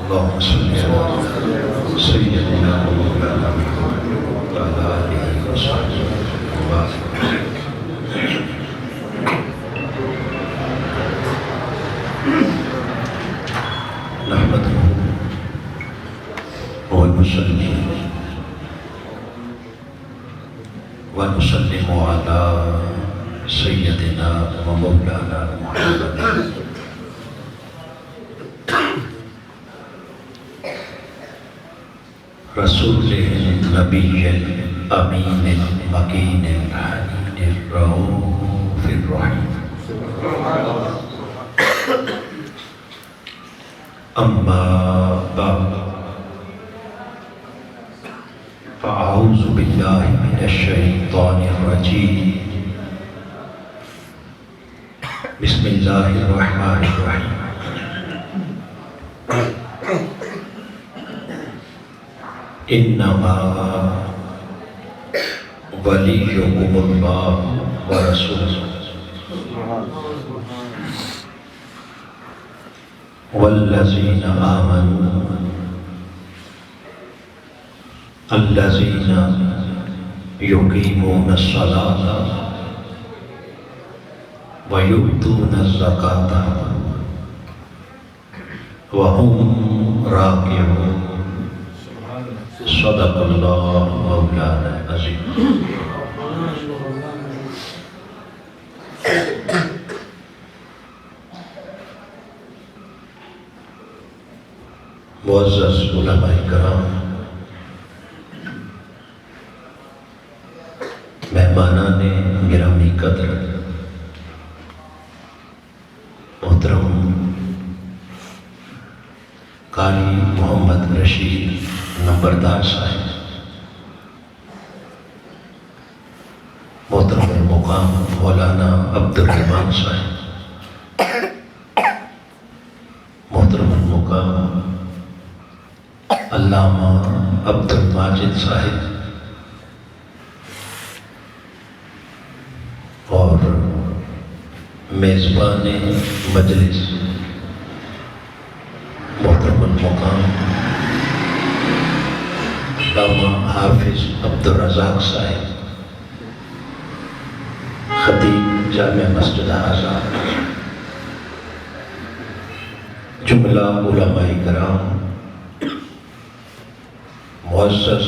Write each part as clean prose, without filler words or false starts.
اللهم صل على سيدنا ومولانا محمد وعلى آله وصحبه وبارك. نحمده ونصلي ونسلم على سيدنا ومولانا محمد رسول النبي الأمين المكين الحنين الرؤوف الرحيم. أما بعد فأعوذ بالله من الشيطان الرجيم. بسم الله الرحمن الرحيم. انما وليكم الله ورسوله والذين آمنوا الذين يقيمون الصلاة ويؤتون الزكاة وهم راكعون. صدق اللہ مولانا العظیم. معزز علماء کرام، مہمانان گرامی قدر، محترم قاری محمد رشید نمبردار صاحب، محترم المقام مولانا عبد الرحمان صاحب، محترم المقام علامہ عبد الماجد صاحب، اور میزبان مجلس محترم المقام علامہ حافظ عبد الرزاق صاحب، خطیب جامع مسجد آزاد، جملہ علماء کرام، معزز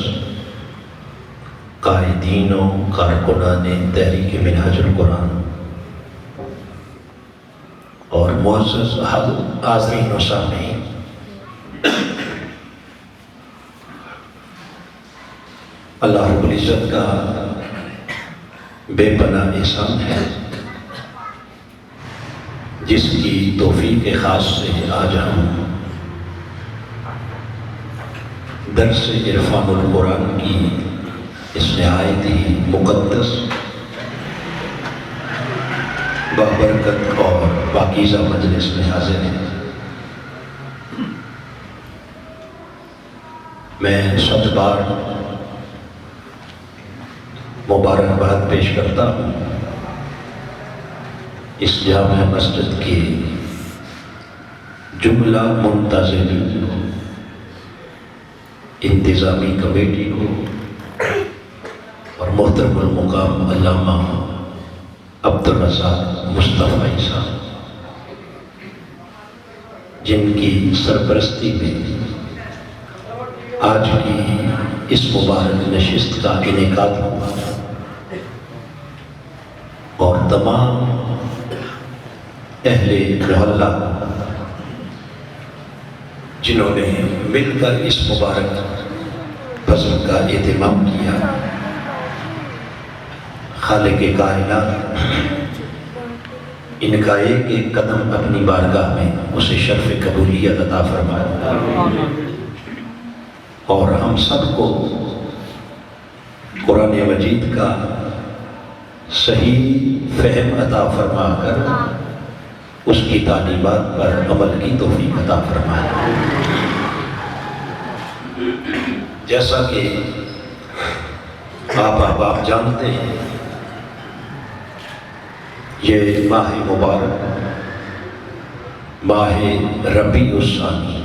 قائدین و کارکنان تحریک منہاج القرآن، اور معزز حاضرین و سامعین، اللہ رب العزت کا بے پناہ احسان ہے جس کی توفیق خاص سے آج ہم درس عرفان القرآن کی اس نہایت ہی مقدس، بابرکت اور پاکیزہ مجلس میں حاضر ہیں. میں 7 بار مبارکباد پیش کرتا ہوں اس جامع مسجد کی جملہ منتظمین کو، انتظامی کمیٹی کو، اور محترم المقام علامہ عبد الرزاق مصطفیٰ صاحب، جن کی سرپرستی میں آج کی اس مبارک نشست کا انعقاد ہوا، اور تمام اہل محلہ جنہوں نے مل کر اس مبارک فضل کا اہتمام کیا. خالق کائنات ان کا ایک ایک قدم اپنی بارگاہ میں اسے شرف قبولیت عطا فرمائے، اور ہم سب کو قرآن مجید کا صحیح فہم عطا فرما کر اس کی تعلیمات پر عمل کی توفیق عطا فرمائے. جیسا کہ آپ احباب جانتے ہیں، یہ ماہ مبارک، ماہ ربیع الثانی،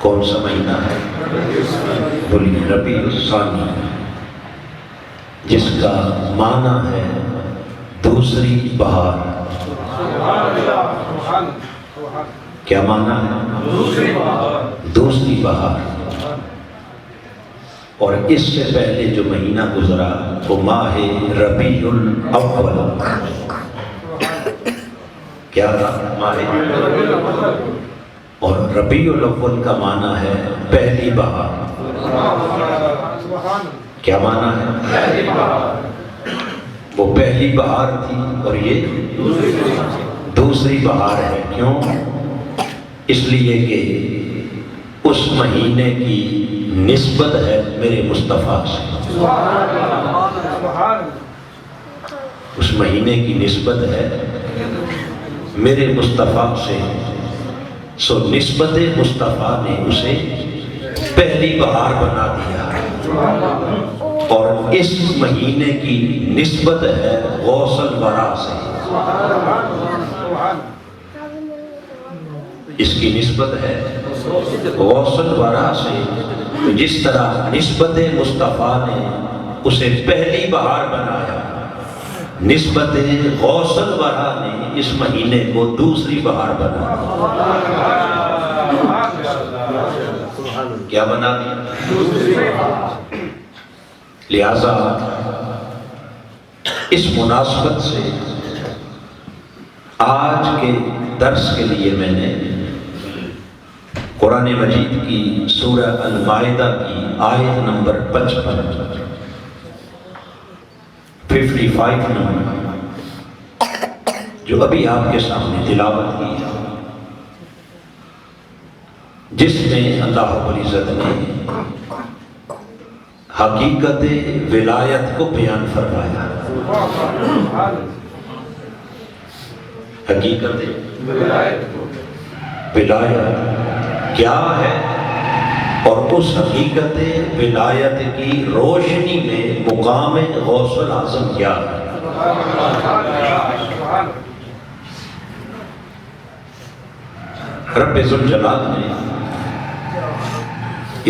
کون سا مہینہ ہے؟ بولیے ربیع الثانی، جس کا معنی ہے دوسری بہار۔ کیا معنی ہے؟ دوسری بہار۔ اور اس سے پہلے جو مہینہ گزرا وہ ماہ ربیع الاول۔ کیا تھا؟ ماہ اور ربیع الاول کا معنی ہے پہلی بہار۔ کیا معنی ہے؟ وہ پہلی بہار تھی اور یہ دوسری بہار ہے۔ کیوں؟ اس لیے کہ اس مہینے کی نسبت ہے میرے مصطفیٰ سے۔ اس مہینے کی نسبت ہے میرے مصطفیٰ سے، سو نسبت مصطفیٰ نے اسے پہلی بہار بنا دیا۔ اور اس مہینے کی نسبت ہے غوث الورا سے۔ اس کی نسبت ہے غوث الورا سے۔ جس طرح نسبت مصطفیٰ نے اسے پہلی بہار بنایا، نسبت غوث الورا نے اس مہینے کو دوسری بہار بنایا۔ کیا بنا دیا؟ لہذا اس مناسبت سے آج کے درس کے لیے میں نے قرآن مجید کی سورہ المائدہ کی آیت نمبر 55 نمبر جو ابھی آپ کے سامنے تلاوت کی ہے، جس میں اللہ رب العزت نے حقیقت ولایت کو بیان فرمایا۔ حقیقت ولایت کیا ہے، اور اس حقیقت ولایت کی روشنی میں مقام غوث الاعظم کیا ہے۔ رب ذوالجلال نے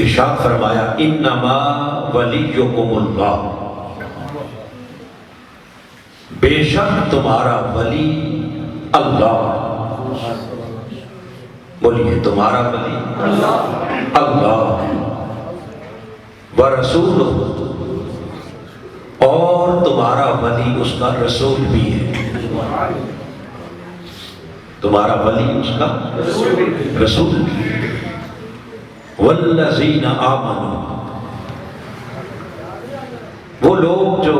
ارشاد فرمایا انما ولیکم اللہ، بے شک تمہارا ولی اللہ۔ بولیے تمہارا ولی اللہ، ورسول، اور تمہارا ولی اس کا رسول بھی ہے۔ تمہارا ولی اس کا رسول بھی ہے۔ والذین آمنوا، وہ لوگ جو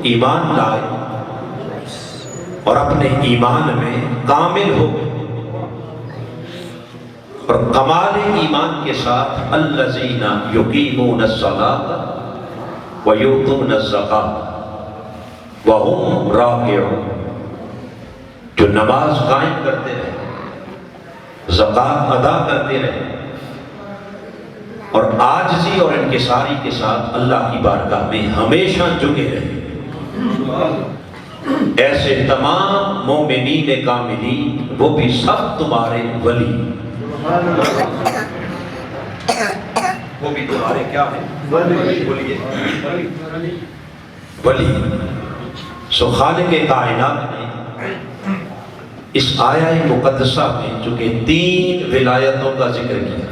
ایمان لائے اور اپنے ایمان میں کامل ہو گئے، اور کمال ایمان کے ساتھ الذین یقیمون الصلاۃ ویؤتون الزکاۃ وہم راکعون، جو نماز قائم کرتے رہے، زکوٰۃ ادا کرتے رہے، اور عاجزی اور انکساری کے ساتھ اللہ کی بارگاہ میں ہمیشہ جھکے رہے، ایسے تمام مومنین کاملین وہ بھی سب تمہارے ولی، وہ بھی تمہارے کیا ہیں؟ بولیے ولی۔ سو خالق کائنات نے اس آیہ مقدسہ میں چونکہ 3 ولایتوں کا ذکر کیا،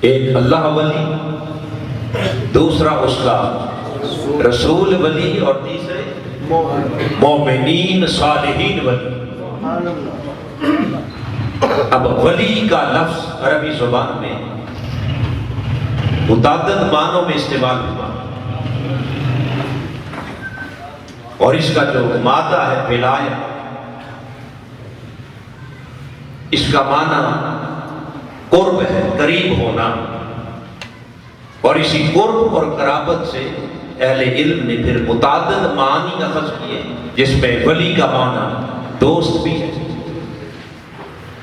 ایک اللہ ولی، دوسرا اس کا رسول ولی، اور تیسرے مومنین صالحین ولی۔ اب ولی کا لفظ عربی زبان میں متعدد معنوں میں استعمال ہوا، اور اس کا جو مادہ ہے ولایت، اس کا معنی قرب ہے، قریب ہونا، اور اسی قرب اور قرابت سے اہل علم نے پھر متعدد معنی اخذ کیے، جس میں ولی کا معنی دوست بھی ہے،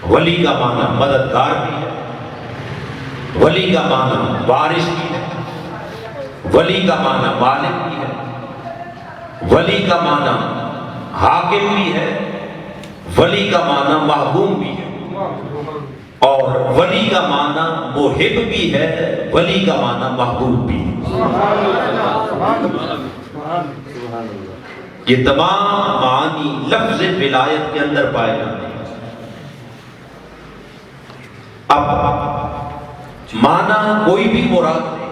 ولی کا معنی مددگار بھی ہے، ولی کا معنی وارث بھی ہے، ولی کا معنی مالک بھی ہے، ولی کا معنی حاکم بھی ہے، ولی کا معنی محبوب بھی ہے، اور ولی کا معنی محب بھی ہے، ولی کا معنی محبوب بھی ہے۔ یہ تمام معانی لفظ ولایت کے اندر پائے جاتے ہیں۔ اب معنی کوئی بھی مراد نہیں،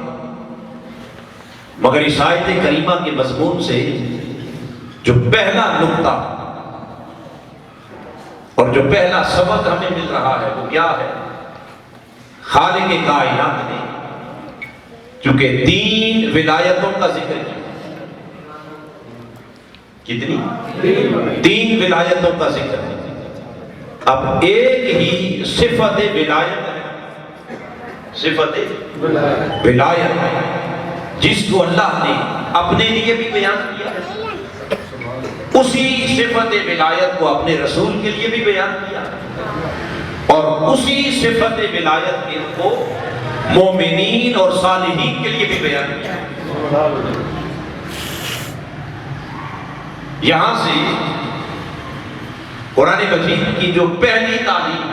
مگر اس آیت کریمہ کے مضمون سے جو پہلا نقطہ اور جو پہلا سبق ہمیں مل رہا ہے وہ کیا ہے؟ خالق کائنات نے چونکہ 3 ولایتوں کا ذکر کیا، کتنی؟ 3 ولایتوں کا ذکر ہے۔ اب ایک ہی صفت ولایت ہے، صفت ولایت ہے جس کو اللہ نے اپنے لیے بھی بیان کیا، اسی صفت ولایت کو اپنے رسول کے لیے بھی بیان کیا، اور اسی صفت ولایت کو مومنین اور صالحین کے لیے بھی بیان کیا۔ یہاں سے قرآن مجید کی جو پہلی تعلیم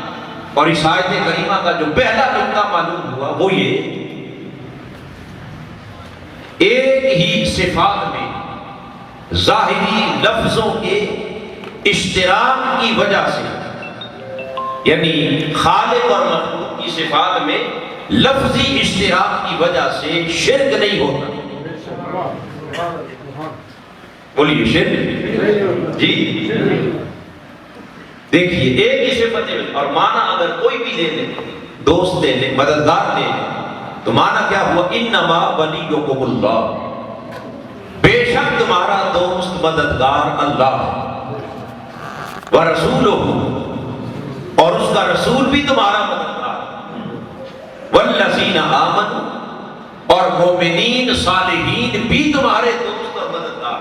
اور اس آیت کریمہ کا جو پہلا نقطہ معلوم ہوا وہ یہ، ایک ہی صفات میں ظاہری لفظوں کے اشتراک کی وجہ سے، یعنی خالق اور مخلوق کی صفات میں لفظی اشتراک کی وجہ سے شرک نہیں ہوتا۔ بولیے شرک؟ جی دیکھیے، ایک ہی صفت ہے اور معنی اگر کوئی بھی لے لے، دوست لے لے، مددگار لے لے، تو معنی کیا ہوا؟ انما ولیکم اللہ، بے شک تمہارا دوست مددگار اللہ ہے، ورسولہ، اور اس کا رسول بھی تمہارا مددگار، والذین آمنوا، اور مومنین صالحین بھی تمہارے دوست اور مددگار۔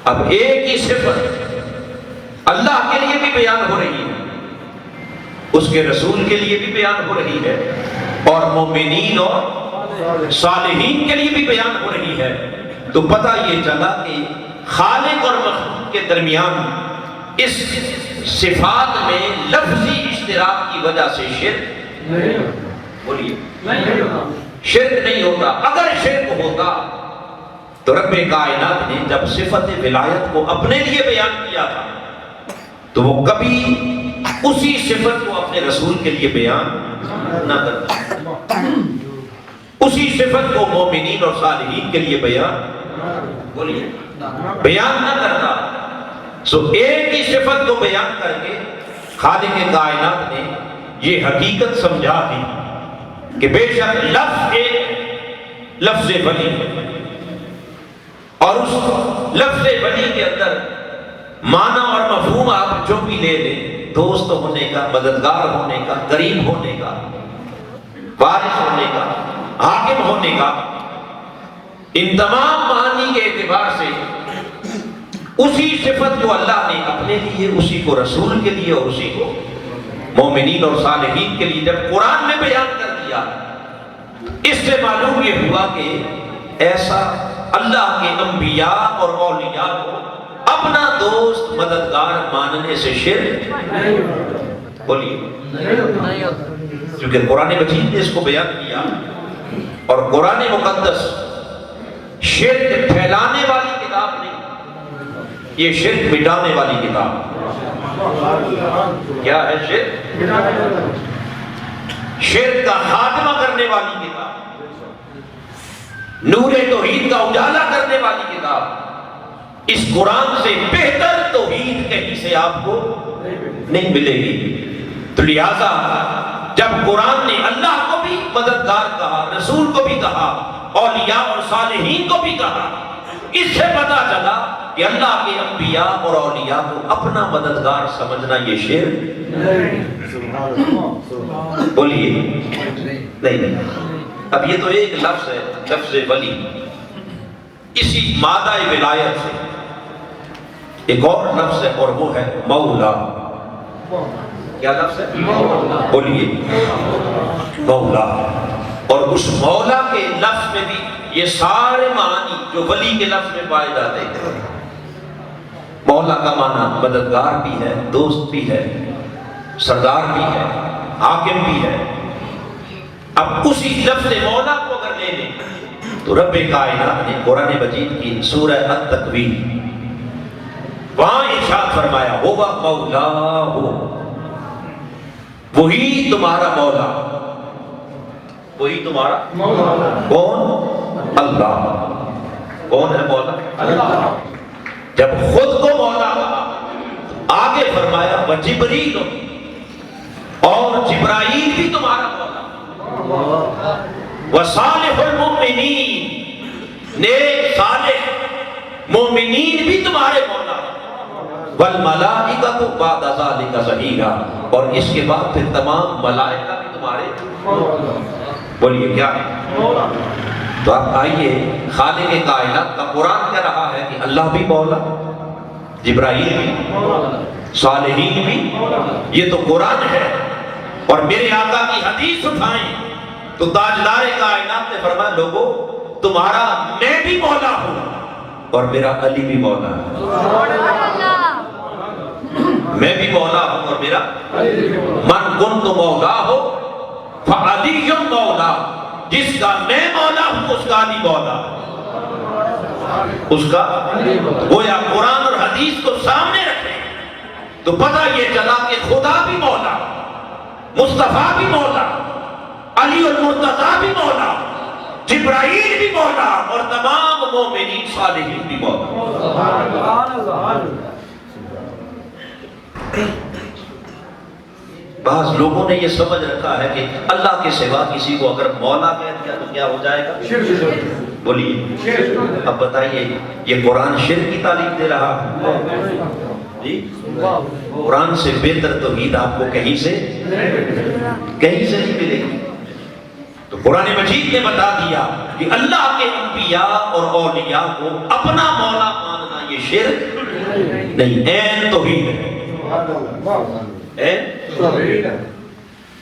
اب ایک ہی صفت اللہ کے لیے بھی بیان ہو رہی ہے، اس کے رسول کے لیے بھی بیان ہو رہی ہے، اور مومنین اور صالحین کے لیے بھی بیان ہو رہی ہے، تو پتہ یہ چلا کہ خالق اور مخلوق کے درمیان اس صفات میں لفظی اشتراک کی وجہ سے شرک بولیے شرک نہیں ہوتا۔ اگر شرک ہوتا تو رب کائنات نے جب صفت ولایت کو اپنے لیے بیان کیا تھا تو وہ کبھی اسی صفت کو اپنے رسول کے لیے بیان نہ کرتا، اسی صفت کو مومنین اور صالحین کے لیے بولیے بیان نہ کرتا۔ سو ایک ہی صفت کو بیان کر کے خالق کائنات نے یہ حقیقت سمجھا دی کہ بے شک لفظ ولی، اور اس لفظ ولی کے اندر معنی اور مفہوم آپ جو بھی لے لیں، دوست ہونے کا، مددگار ہونے کا، قریب ہونے کا، وارث ہونے کا، حاکم ہونے کا، ان تمام معانی کے اعتبار سے اسی صفت کو اللہ نے اپنے لیے، اسی کو رسول کے لیے، اور اسی کو مومنین اور صالحین کے لیے جب قرآن میں بیان کر دیا، اس سے معلوم یہ ہوا کہ ایسا اللہ کے انبیاء اور اولیاء کو اپنا دوست مددگار ماننے سے شرک بولیے، کیونکہ قرآن مجید نے اس کو بیان کیا، اور قرآن مقدس شرک پھیلانے والی کتاب نہیں، یہ شرک مٹانے والی کتاب۔ کیا ہے شرک؟ شرک کا خاتمہ کرنے والی کتاب، نور توحید کا اجالا کرنے والی کتاب۔ اس قرآن سے بہتر توحید کہیں سے آپ کو نہیں ملے گی۔ تو لہذا جب قرآن نے اللہ کو بھی مددگار کہا، رسول کو بھی کہا، اولیاء اور صالحین کو بھی کہا، اس سے پتہ چلا کہ اللہ کے انبیاء اور اولیاء کو اپنا مددگار سمجھنا یہ شرک بولیے نہیں۔ اب یہ تو ایک لفظ ہے، لفظ ولی، اسی مادہ ولایت سے ایک اور لفظ ہے، اور وہ ہے مولا۔ کیا لفظ ہے؟ بولیے مولا۔ اور اس مولا کے لفظ میں بھی یہ سارے معانی جو ولی کے لفظ میں پائے جاتے ہیں، مولا کا معنی مددگار بھی ہے، دوست بھی ہے، سردار بھی ہے، حاکم بھی ہے۔ اب اسی لفظ مولا کو اگر لے لیں تو رب کائنات نے قرآن مجید کی سورہ التکویر وہاں ارشاد فرمایا ہوگا مولا ہو، وہی تمہارا مولا، وہی تمہارا مولا۔ کون؟ اللہ۔ کون ہے مولا؟ اللہ۔ جب خود کو مولا کہا آگے فرمایا وجبریل، اور جبرائیل بھی تمہارا مولا، وصالح المؤمنین، نیک صالح مومنین بھی تمہارے مولا، والملائکۃ بعد ذلک ظہیرا، اور اس کے بعد پھر تمام ملائکہ بھی تمہارے مولا۔ بولیے کیا ہے؟ تو آپ آئیے، خالق کائنات کا قرآن کہہ رہا ہے کہ اللہ بھی مولا، جبرائیل بھی، صالحین بھی، یہ تو قرآن ہے۔ اور میرے آقا کی حدیث اٹھائیں تو تاجدار کائنات نے فرمایا لوگو تمہارا میں بھی مولا ہوں اور میرا علی بھی مولا ہے۔ میں بھی مولا ہوں اور میرا من کنت مولا ہو فعلی مولا، جس کا میں مولا ہوں اس کا علی مولا، اس کا گویا قرآن اور حدیث کو سامنے رکھیں تو پتہ یہ چلا کہ خدا بھی مولا، مصطفیٰ بھی مولا، علی المرتضیٰ بھی مولا، جبرائیل بھی مولا، اور تمام مومنین صالحین بھی مولا۔ بعض لوگوں نے یہ سمجھ رکھا ہے کہ اللہ کے سوا کسی کو اگر مولا کہہ دیا تو کیا ہو جائے گا؟ بولیے اب بتائیے، یہ قرآن شرک کی تعلیم دے رہا ہے؟ جی، قرآن سے بہتر توحید آپ کو کہیں سے نہیں ملے گی۔ تو قرآن مجید نے بتا دیا کہ اللہ کے انبیاء اور اولیاء کو اپنا مولا ماننا یہ شرک نہیں، عین توحید ہے،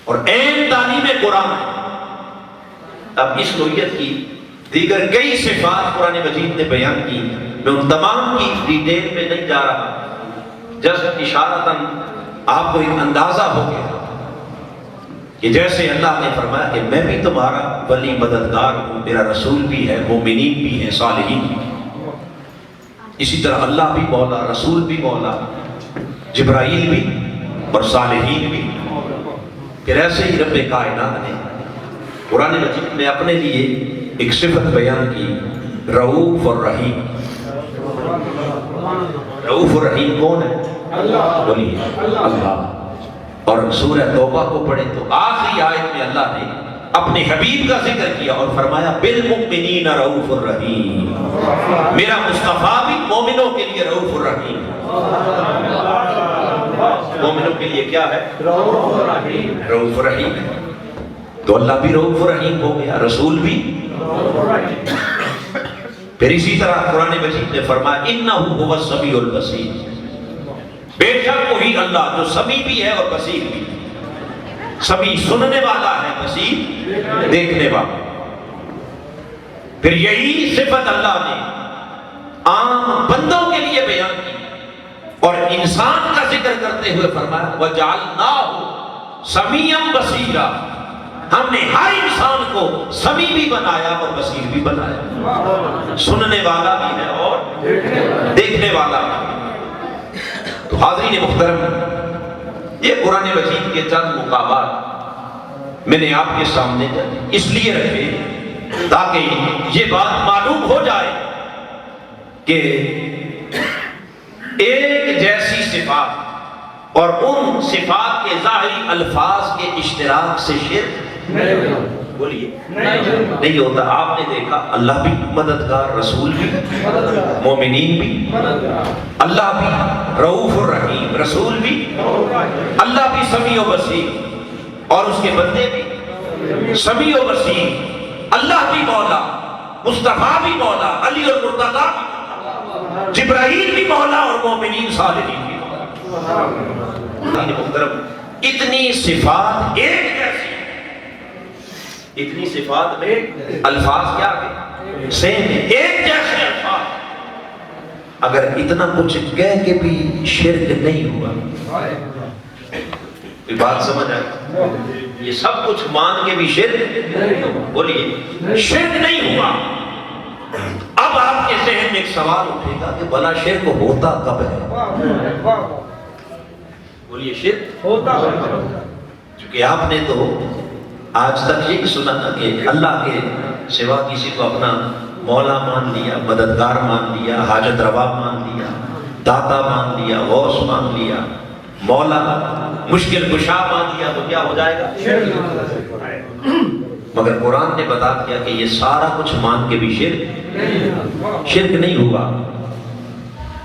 اور عین تعلیم قرآن ہے۔ اب اس نوعیت کی دیگر کئی صفات قرآن مجید نے بیان کی، میں ان تمام کی ڈیٹیل میں نہیں جا رہا، جسٹ اشارتاً آپ کو ایک اندازہ ہو گیا کہ جیسے اللہ نے فرمایا کہ میں بھی تمہارا ولی مددگار ہوں، میرا رسول بھی ہے، مومنین بھی ہیں، صالحین بھی، اسی طرح اللہ بھی مولا، رسول بھی مولا، جبرائیل بھی اور صالحین بھی۔ پھر ایسے ہی رب کائنات نے قرآن مجید میں اپنے لیے ایک صفت بیان کی، رؤوف اور رحیم۔ رؤوف اور رحیم کون ہے؟ بولیے اللہ۔ اور سورہ توبہ کو پڑھیں تو آخری آیت میں اللہ نے اپنے حبیب کا ذکر کیا اور فرمایا بالمؤمنین رؤوف الرحیم، میرا مصطفیٰ بھی مومنوں کے لیے رؤوف الرحیم۔ مومنوں کے لیے کیا ہے؟ رؤوف الرحیم ہے۔ تو اللہ بھی رؤوف الرحیم ہو گیا، رسول بھی۔ پھر اسی طرح قرآن مجید نے فرمایا انہ هو السمیع البصیر، بے شک وہی اللہ جو سمیع بھی ہے اور بصیر بھی، سمیع سننے والا ہے، بصیر دیکھنے والا۔ پھر یہی صفت اللہ نے عام بندوں کے لیے بیان کی اور انسان کا ذکر کرتے ہوئے فرمایا وَجَعَلْنَاهُ سَمِيعًا بَصِيرًا، ہم نے ہر انسان کو سمیع بھی بنایا اور بصیر بھی بنایا، سننے والا بھی ہے اور دیکھنے والا بھی۔ تو حاضرین محترم، یہ قرآن مجید کے چند مقامات میں نے آپ کے سامنے اس لیے رکھے تاکہ یہ بات معلوم ہو جائے کہ ایک جیسی صفات اور ان صفات کے ظاہری الفاظ کے اشتراک سے شرک بولیے نہیں ہوتا۔ آپ نے دیکھا اللہ بھی مددگار، رسول بھی، مومنین بھی، اللہ بھی رؤوف الرحیم، رسول بھی، اللہ بھی سمیع و بصیر اور اس کے بندے بھی سمیع و بصیر، اللہ بھی مولا، مصطفیٰ بھی مولا، علی المرتضیٰ بھی، جبرائیل بھی مولا اور مومنین صالحین بھی مولا۔ محترم، اتنی صفات ایک جیسی، اتنی صفات میں الفاظ کیا ہے؟ سیم ہے، ایک جیسے الفاظ، اگر اتنا کچھ کہہ کے بھی شرک نہیں ہوا، یہ بات سمجھ آئی؟ یہ سب کچھ مان کے بھی شرک، بولیے شرک نہیں ہوا۔ اب آپ کے ذہن میں ایک سوال اٹھے گا کہ بھلا شرک ہوتا کب ہے؟ بولیے شرک ہوتا چونکہ آپ نے تو آج تک یہ سنا کہ اللہ کے سوا کسی کو اپنا مولا مان لیا، مددگار مان لیا، حاجت روا مان لیا، داتا مان لیا، غوث مان لیا، مولا مشکل کشا مان لیا، تو کیا ہو جائے گا؟ مگر قرآن نے بتا دیا کہ یہ سارا کچھ مان کے بھی شرک نہیں ہوا۔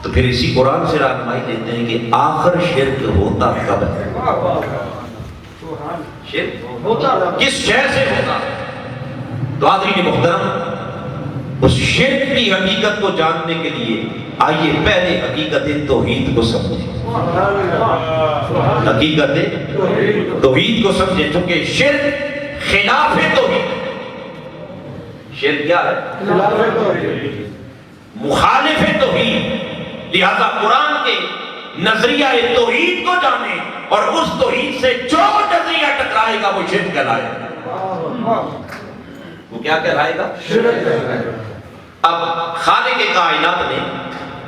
تو پھر اسی قرآن سے رہنمائی دیتے ہیں کہ آخر شرک ہوتا کب ہے؟ شرک کس شے سے ہوتا؟ تو حاضرین محترم، اس شرک کی حقیقت کو جاننے کے لیے آئیے پہلے حقیقت توحید کو سمجھیں۔ حقیقت توحید کو سمجھیں، چونکہ شرک خلاف توحید۔ شرک کیا ہے؟ مخالف توحید۔ لہذا قرآن کے نظریہ توحید کو جانیں اور اس توحید سے جو نظریہ ٹکرائے گا وہ شرک کہلائے گا۔ وہ کیا کہلائے گا؟ اب خالق کائنات نے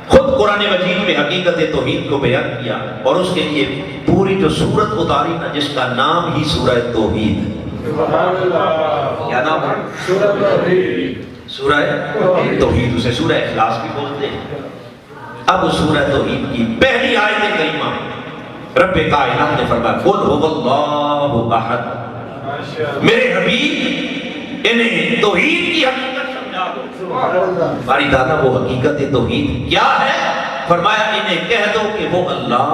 خود قرآن مجید میں حقیقت توحید کو بیان کیا اور اس کے لیے پوری جو سورت اتاری نا، جس کا نام ہی سورہ توحید ہے۔ کیا نام ہے؟ سورہ توحید، اسے سورہ اخلاص بھی بولتے ہیں۔ اب سورہ توحید کی پہلی آیت کریمہ رب کائنات نے فرمایا قل هو اللہ احد۔ میرے حبیب انہیں توحید کی حقیقت سمجھا دو۔ ہماری دادا وہ حقیقت توحید کیا ہے؟ فرمایا انہیں کہہ دو کہ وہ اللہ،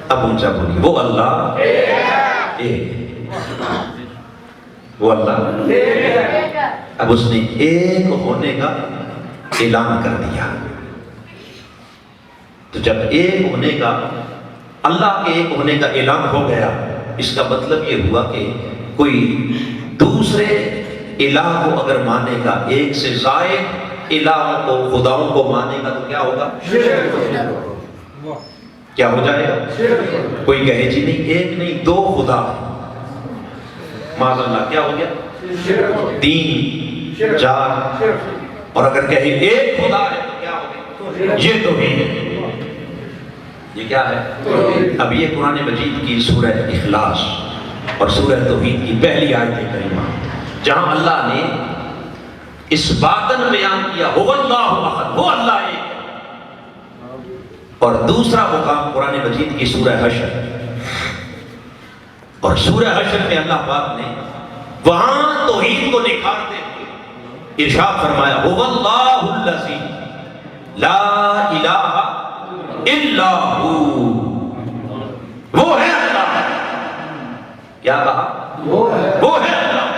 اب اونچا بولی، وہ اللہ ایک، وہ اللہ۔ اب اس نے ایک ہونے کا اعلان کر دیا۔ تو جب ایک ہونے کا، اللہ کے ایک ہونے کا اعلان ہو گیا، اس کا مطلب یہ ہوا کہ کوئی دوسرے الہ کو اگر مانے گا، ایک سے زائد الہ کو، خداؤں کو مانے گا، تو کیا ہوگا؟ کیا ہو جائے گا؟ کوئی کہے جی نہیں ایک نہیں دو خدا، معاذ اللہ کیا ہو گیا؟ تین، چار، اور اگر کہے ایک خدا ہے تو کیا ہو گیا؟ یہ توحید ہے۔ یہ کیا ہے؟ اب یہ قرآن مجید کی سورہ اخلاص اور سورہ توحید کی پہلی آیت کریمہ، جہاں اللہ نے اس باطن بیان کیا هو اللہ احد، وہ اللہ ایک۔ اور دوسرا مقام قرآن مجید کی سورہ حشر، اور سورہ حشر میں اللہ پاک نے وہاں توحید کو نکھارتے ہوئے ارشاد فرمایا هو اللہ الذی لا الہ الا ہو، وہ ہے اللہ۔ کیا کہا؟ وہ ہے اللہ،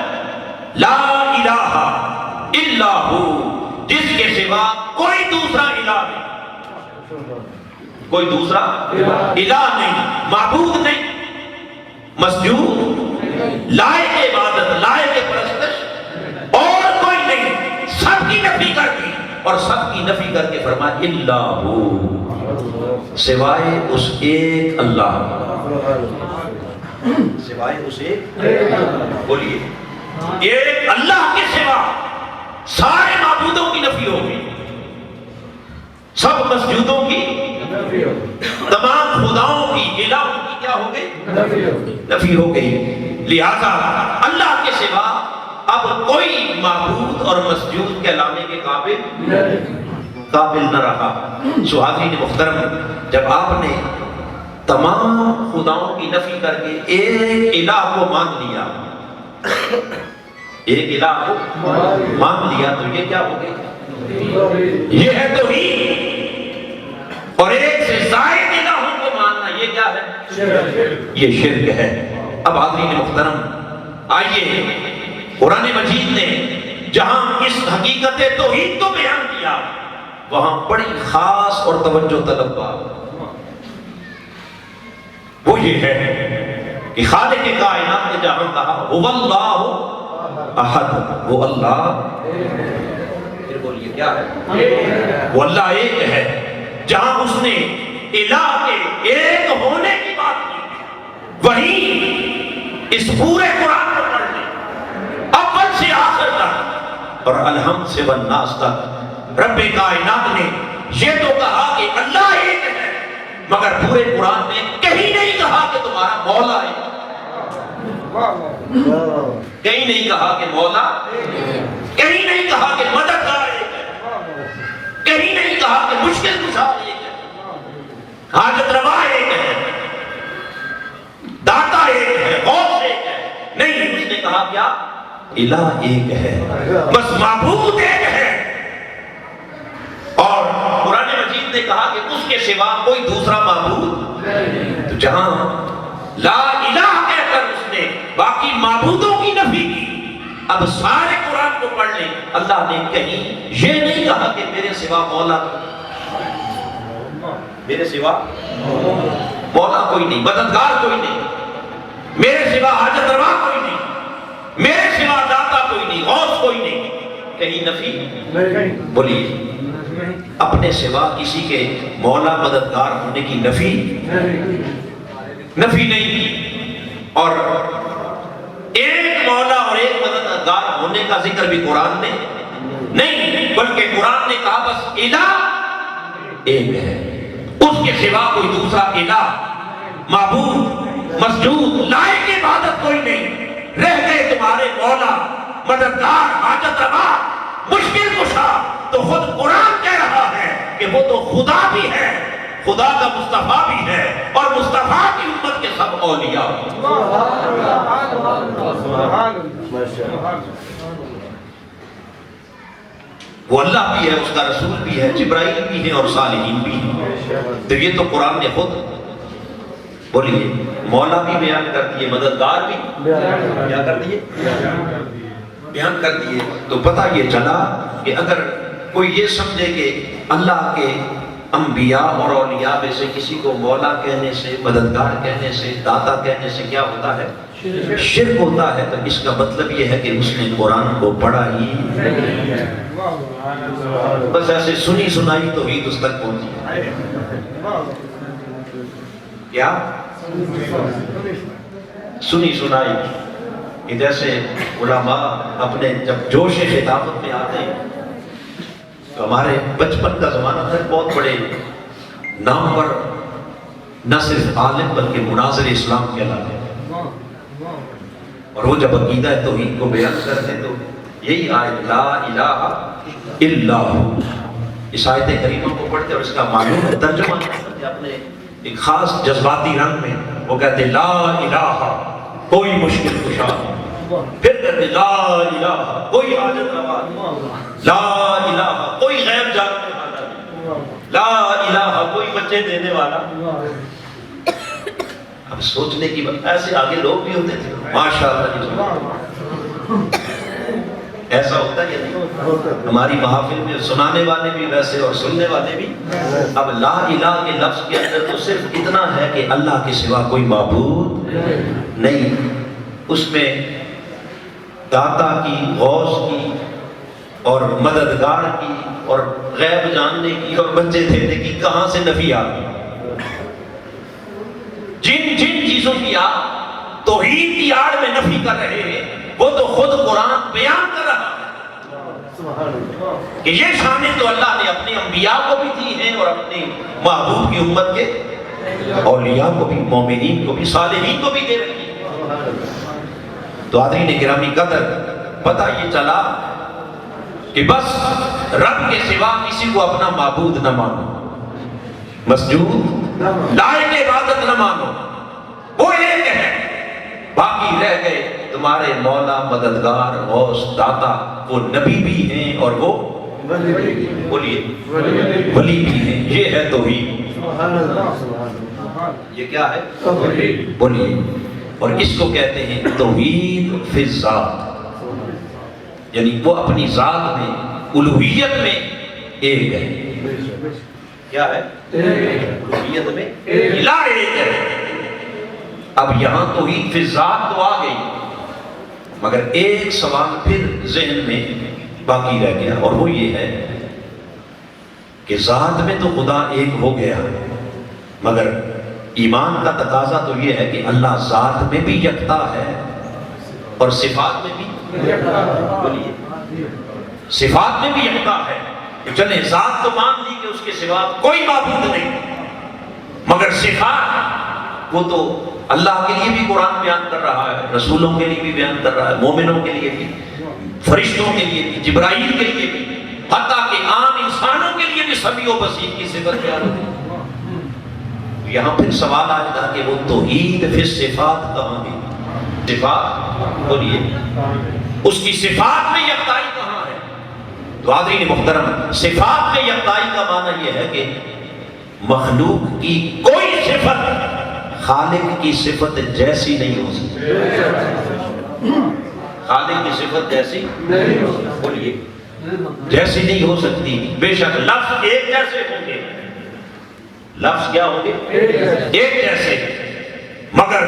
لا الہ الا ہو، جس کے سوا کوئی دوسرا الہ نہیں، کوئی دوسرا الہ نہیں، معبود نہیں، مسجود، لائق عبادت، لائق پرستش اور کوئی نہیں، سب کی نفی کر دی، اور سب کی نفی کر کے فرمایا الا ہو، سوائے اس ایک اللہ، سوائے اس ایک، بولیے ایک اللہ کے سوا سارے معبودوں کی نفی ہو گئی، سب مسجودوں کی، تمام خداؤں کی، الہوں کی کیا ہو گئی؟ نفی ہو گئی۔ لہذا اللہ کے سوا اب کوئی معبود اور مسجود کہلانے کے قابل نہ رہا۔ حاضرین محترم، جب آپ نے تمام خداؤں کی نفی کر کے ایک الہ کو مان لیا، ایک الہ کو مان لیا، تو یہ کیا ہو گئی؟ یہ ہے توحید۔ اور ایک سے زائد الہوں کو ماننا، یہ کیا ہے؟ یہ شرک ہے۔ اب حاضرین محترم، آئیے قرآن مجید نے جہاں اس حقیقت توحید کو بیان کیا، وہاں بڑی خاص اور توجہ طلب بات وہ یہ ہے کہ خالق کائنات نے جہاں کہا هو اللہ احد، وہ اللہ پھر بولیے کیا ہے؟ وہ اللہ ایک ہے. جہاں اس نے الہ کے ایک ہونے کی بات کی وہیں اس پورے قرآن کو پڑھ لیں اول سے آخر تک اور الحمد سے والناس تک. رب کائنات نے یہ تو کہا کہ اللہ ایک ہے مگر پورے قرآن میں کہیں نہیں کہا کہ تمہارا مولا ہے. کہیں نہیں کہا کہ مولا, کہیں نہیں کہا کہ مددگار ایک ہے, کہیں نہیں کہا کہ مشکل کشا ایک ہے, حاجت روا ایک ہے, داتا ایک ہے, غوث ایک ہے. نہیں, اس نے کہا کیا؟ الہ ایک ہے, بس معبود ایک ہے. اور قرآن مجید نے کہا کہ اس کے سوا کوئی دوسرا معبود. تو جہاں لا الہ کہہ کر اس نے باقی معبودوں کی نفی کی, اب سارے قرآن کو پڑھ لیں. اللہ نے کہیں یہ نہیں کہا کہ میرے سوا مولا, میرے سوا مولا کوئی نہیں, مددگار کوئی نہیں, میرے سوا حاجت روا کوئی نہیں, میرے سوا داتا کوئی نہیں, غوث کوئی نہیں. کہیں نفی بولیے, اپنے سوا کسی کے مولا مددگار ہونے کی نفی نہیں کی. اور ایک مولا اور ایک مددگار ہونے کا ذکر بھی قرآن نے نہیں, بلکہ قرآن نے کہا بس الہ ایک ہے, اس کے سوا کوئی دوسرا الہ, معبود, مسجود, لائق عبادت کوئی نہیں. رہ گئے تمہارے مولا, مددگار, حاجت روا, مشکل کشا. تو خود قرآن کہہ رہا ہے کہ وہ تو خدا بھی ہے, خدا کا مصطفیٰ بھی ہے, اور مصطفیٰ کی امت کے سب اولیاء. وہ اللہ بھی ہے, اس کا رسول بھی ہے, جبرائیل بھی ہے, اور صالحین بھی ہیں. تو یہ تو قرآن نے خود بولیے مولا بھی بیان کر دیے, مددگار بھی کیا کر دیے, بیان کر دیے. تو پتہ یہ چلا کہ اگر کوئی یہ سمجھے کہ اللہ کے انبیاء اور اولیاء میں سے کسی کو مولا کہنے سے, مددگار کہنے سے, داتا کہنے سے کیا ہوتا ہے؟ شرک ہوتا ہے. تو اس کا مطلب یہ ہے کہ اس نے قرآن کو پڑھا ہی, بس ایسے سنی سنائی توحید اس تک پہنچی. کیا سنی سنائی؟ جیسے علماء اپنے جب جوش خطابت میں آتے ہیں تو ہمارے بچپن کا زمانہ تھا, بہت بڑے نام پر نہ صرف عالم بلکہ مناظر اسلام کہلاتے ہیں. اور وہ جب عقیدہ توحید کو بیان کرتے ہیں تو یہی آیت لا الہ الا ہو, اس آیت کریمہ کو پڑھتے اور اس کا معلوم ترجمہ کرتے اپنے ایک خاص جذباتی رنگ میں. وہ کہتے لا الہ کوئی مشکل کشا, پھر کہتے لا الہ کوئی حاجت روا, لا الہ کوئی غیب جاننے والا, لا الہ کوئی بچے دینے والا. اب سوچنے کی بات, ایسے آگے لوگ بھی ہوتے تھے ماشاءاللہ, ایسا ہوتا ہے یا نہیں؟ ہماری محافل میں سنانے والے بھی ویسے اور سننے والے بھی. اب لا الہ کے لفظ کے اندر تو صرف اتنا ہے کہ اللہ کے سوا کوئی معبود نہیں. اس میں داتا کی, غوث کی, اور مددگار کی, اور غیب جاننے کی, اور بچے دینے کی کہاں سے نفی آ گئی؟ جن چیزوں کی آپ توحید کی آڑ میں نفی کر رہے ہیں وہ تو خود قرآن بیان کر رہا ہے کہ یہ شانیں تو اللہ نے اپنے انبیاء کو بھی دی ہیں اور اپنے محبوب کی امت کے اولیاء کو بھی, مومنین کو بھی, صالحین کو بھی دے رہی ہے. تو حاضرین گرامی قدر, پتہ یہ چلا کہ بس رب کے سوا کسی کو اپنا معبود نہ مانو, مسجود لائق عبادت نہ مانو, وہ ایک ہے. باقی رہ گئے تمہارے مولا, مددگار, غوث, داتا, وہ نبی بھی ہیں اور وہ بولیے ولی بھی ہیں. یہ ہے توحید. یہ کیا ہے؟ بولیے. اور اس کو کہتے ہیں توحید فی الذات, یعنی وہ اپنی ذات میں, الوہیت میں ایک ہے. کیا ہے؟ الوہیت میں الہ ایک ہے. اب یہاں توحید فی الذات تو آ گئی, مگر ایک سوال پھر ذہن میں باقی رہ گیا، اور وہ یہ ہے کہ ذات میں تو خدا ایک ہو گیا، مگر ایمان کا تقاضا تو یہ ہے کہ اللہ ذات میں بھی یکتا ہے اور صفات میں بھی بولیے صفات میں بھی یکتا ہے۔ چلے ذات تو مان لی کہ اس کے سوا کوئی معبود نہیں، مگر صفات وہ تو اللہ کے لیے بھی قرآن بیان کر رہا ہے، رسولوں کے لیے بھی بیان کر رہا ہے، مومنوں کے لیے بھی، فرشتوں کے لیے بھی، جبرائیل کے لیے بھی، حتیٰ کہ عام انسانوں کے لیے بھی سمیع و بصیر کی صفت بیان ہوتی ہے۔ یہاں پھر سوال آئے گا کہ وہ توحید فی الصفات کہاں گئی؟ صفات بولیے اس کی صفات میں یکتائی کہاں ہے؟ تو حاضرین محترم، صفات میں یکتائی کا معنی یہ ہے کہ مخلوق کی کوئی صفت خالق کی صفت جیسی نہیں ہو سکتی۔ خالق کی صفت جیسی نہیں ہو سکتی، بولیے جیسی نہیں ہو سکتی۔ بے شک لفظ ایک جیسے ہوں گے، لفظ کیا ہوں گے؟ ایک جیسے، مگر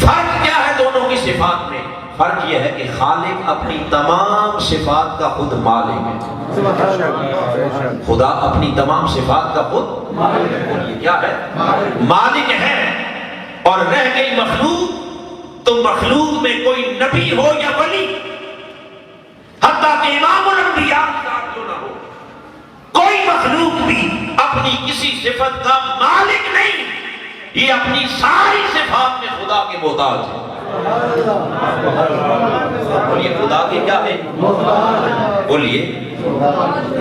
فرق کیا ہے دونوں کی صفات میں؟ فرق یہ ہے کہ خالق اپنی تمام صفات کا خود مالک ہے، خدا اپنی تمام صفات کا خود مالک کیا ہے؟ مالک ہے۔ اور رہ گئی مخلوق، تو مخلوق میں کوئی نبی ہو یا ولی، حتیٰ کہ امام الانبیاء کیوں نہ ہو، کوئی مخلوق بھی اپنی کسی صفت کا مالک نہیں، یہ اپنی ساری صفات میں خدا کے محتاج ہے۔ بولیے خدا کے کیا ہے؟ بولیے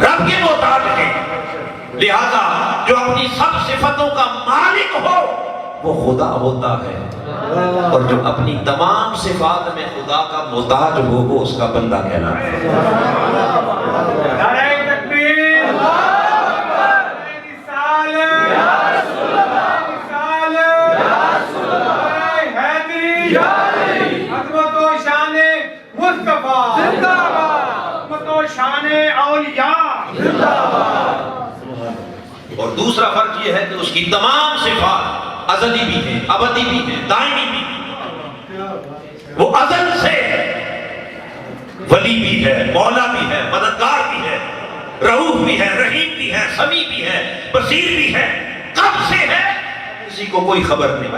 رب کے محتاج ہے۔ لہذا جو اپنی سب صفتوں کا مالک ہو وہ خدا ہوتا ہے، اور جو اپنی تمام صفات میں خدا کا محتاج ہو وہ اس کا بندہ کہلاتا ہے۔ نعرہ تکبیر، اور دوسرا فرق یہ ہے کہ اس کی تمام صفات ازلی بھی ہیں، ابدی بھی ہیں، دائمی بھی ہیں۔ وہ ازل سے ولی بھی ہے، مولا بھی ہے، مددگار بھی ہے، رؤوف بھی ہے، رحیم بھی ہے، سمیع بھی ہے، بصیر بھی ہے۔ کب سے ہے کسی کو کوئی خبر نہیں،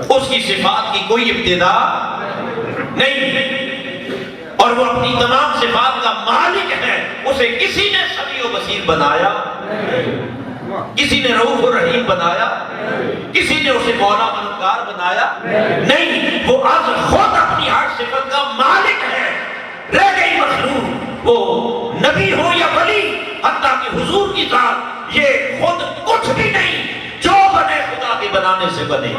اس کی صفات کی کوئی ابتدا نہیں، اور وہ اپنی تمام صفات کا مالک ہے۔ اسے کسی نے سمیع و بصیر بنایا، کسی نے رؤوف و رحیم بنایا، کسی نے اسے مولا مددگار بنایا نہیں، وہ از خود اپنی ہر صفت کا مالک ہے۔ رہ گئی مخلوق، وہ نبی ہو یا ولی، حتیٰ کہ حضور کی ذات یہ خود کچھ بھی نہیں، جو بنے خدا کے بنانے سے بنے۔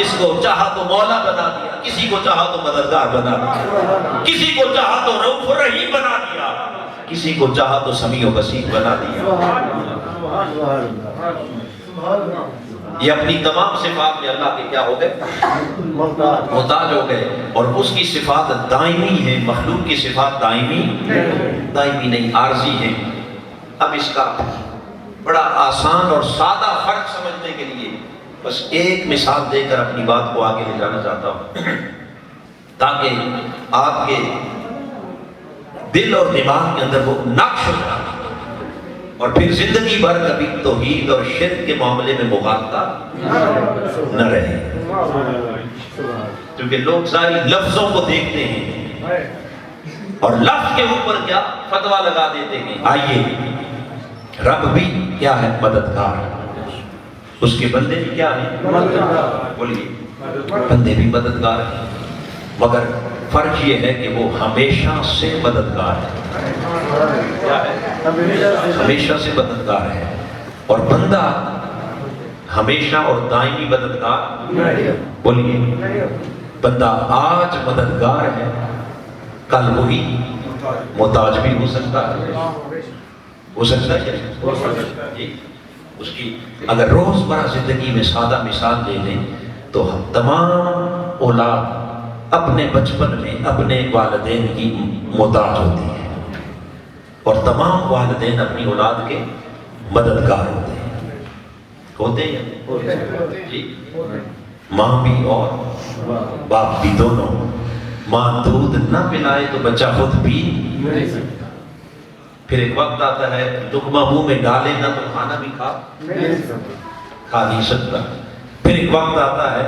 اس کو چاہا تو مولا بنا دیا، کسی کو چاہا تو مددگار بنا دیا، کسی کو چاہا تو رؤوف و رحیم بنا دیا، کسی کو چاہا تو سمیع و بصیر بنا دیا۔ یہ اپنی تمام صفات میں اللہ کے کیا ہو گئے؟ محتاج ہو گئے، اور اس کی صفات دائمی ہیں، مخلوق کی صفات دائمی نہیں، عارضی ہیں۔ اب اس کا بڑا آسان اور سادہ فرق سمجھنے کے لیے بس ایک مثال دے کر اپنی بات کو آگے لے جانا چاہتا ہوں، تاکہ آپ کے دل اور دماغ کے اندر وہ نقش ہو جائے، اور پھر زندگی بھر کبھی توحید اور شرک کے معاملے میں مغالطہ نہ رہے۔ کیونکہ لوگ ظاہر لفظوں کو دیکھتے ہیں اور لفظ کے اوپر کیا فتویٰ لگا دیتے ہیں۔ آئیے، رب بھی کیا ہے؟ مددگار۔ اس کے بندے بھی کیا ہیں؟ بولیے بندے بھی مددگار ہیں، مگر فرق یہ ہے کہ وہ ہمیشہ سے مددگار ہے۔ کیا ہے؟ ہمیشہ سے مددگار ہے، اور بندہ ہمیشہ اور دائمی مددگار بولیے بندہ آج مددگار ہے، کل وہی محتاج بھی ہو سکتا ہے، ہو سکتا ہے۔ اس کی اگر روزمرہ زندگی میں سادہ مثال دے دیں تو ہم تمام اولاد اپنے بچپن میں اپنے والدین کی محتاج ہوتی ہے، اور تمام والدین اپنی اولاد کے مددگار ہوتے ہیں، ہوتے ہیں جی، ماں بھی اور باپ بھی دونوں۔ ماں دودھ نہ پلائے تو بچہ خود پی نہیں سکتا. پھر ایک وقت آتا ہے لقمہ منہ میں ڈالے نہ تو کھانا بھی کھا نہیں سکتا. پھر ایک وقت آتا ہے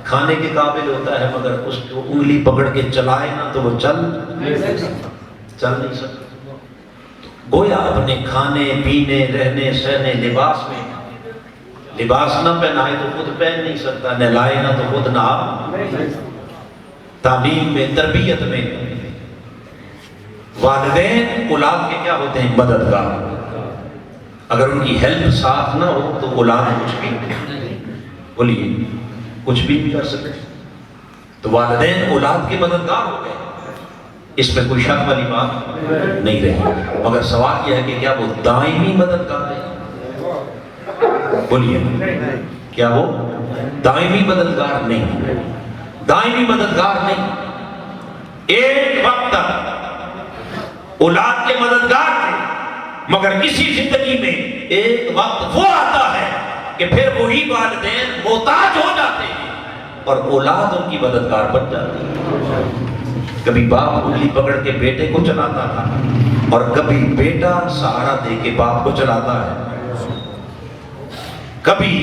کھانے کے قابل ہوتا ہے مگر اس کو انگلی پکڑ کے چلائے نہ تو وہ چل نہیں سکتا. گویا اپنے کھانے پینے رہنے سہنے لباس نہ پہنائے تو خود پہن نہیں سکتا، نہلائے نہ تو خود نہا. تعلیم میں تربیت میں والدین اولاد کے کیا ہوتے ہیں؟ مددگار. اگر ان کی ہیلپ ساتھ نہ ہو تو اولاد کچھ بھی نہیں کر سکتے. تو والدین اولاد کے مددگار ہو گئے، اس میں کوئی شک والی بات نہیں رہی. مگر سوال یہ ہے کہ کیا وہ دائمی مددگار ہے؟ بولیے، کیا وہ دائمی مددگار نہیں؟ دائمی مددگار نہیں. ایک وقت تک اولاد کے مددگار تھے مگر اسی زندگی میں ایک وقت وہ آتا ہے کہ پھر وہی والدین محتاج ہو جاتے ہیں اور اولاد ان کی مددگار بن جاتی ہے. کبھی باپ انگلی پکڑ کے بیٹے کو چلاتا تھا اور کبھی بیٹا سہارا دے کے باپ کو چلاتا ہے. کبھی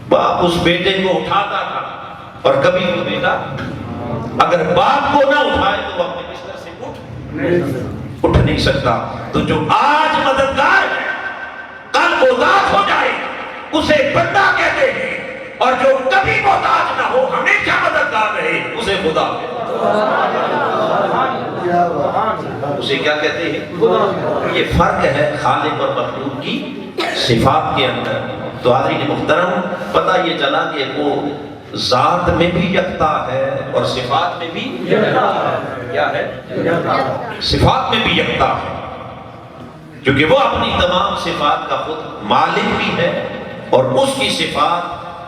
باپ اس بیٹے کو اٹھاتا تھا اور کبھی وہ بیٹا اگر باپ کو نہ اٹھائے تو وہ اپنے بستر سے اٹھ نہیں سکتا. تو جو آج مددگار ہے کل محتاج ہو جائے اسے بندہ کہتے ہیں، اور جو کبھی محتاج نہ ہو ہمیشہ مددگار رہے اسے خدا اسے کیا کہتے ہیں؟ یہ فرق ہے خالق اور مخلوق کی صفات کے اندر. تو حاضرین محترم پتہ یہ چلا کہ وہ ذات میں بھی یکتا ہے اور صفات میں بھی کیا ہے؟ صفات میں بھی یکتا ہے، کیونکہ وہ اپنی تمام صفات کا خود مالک بھی ہے اور اس کی صفات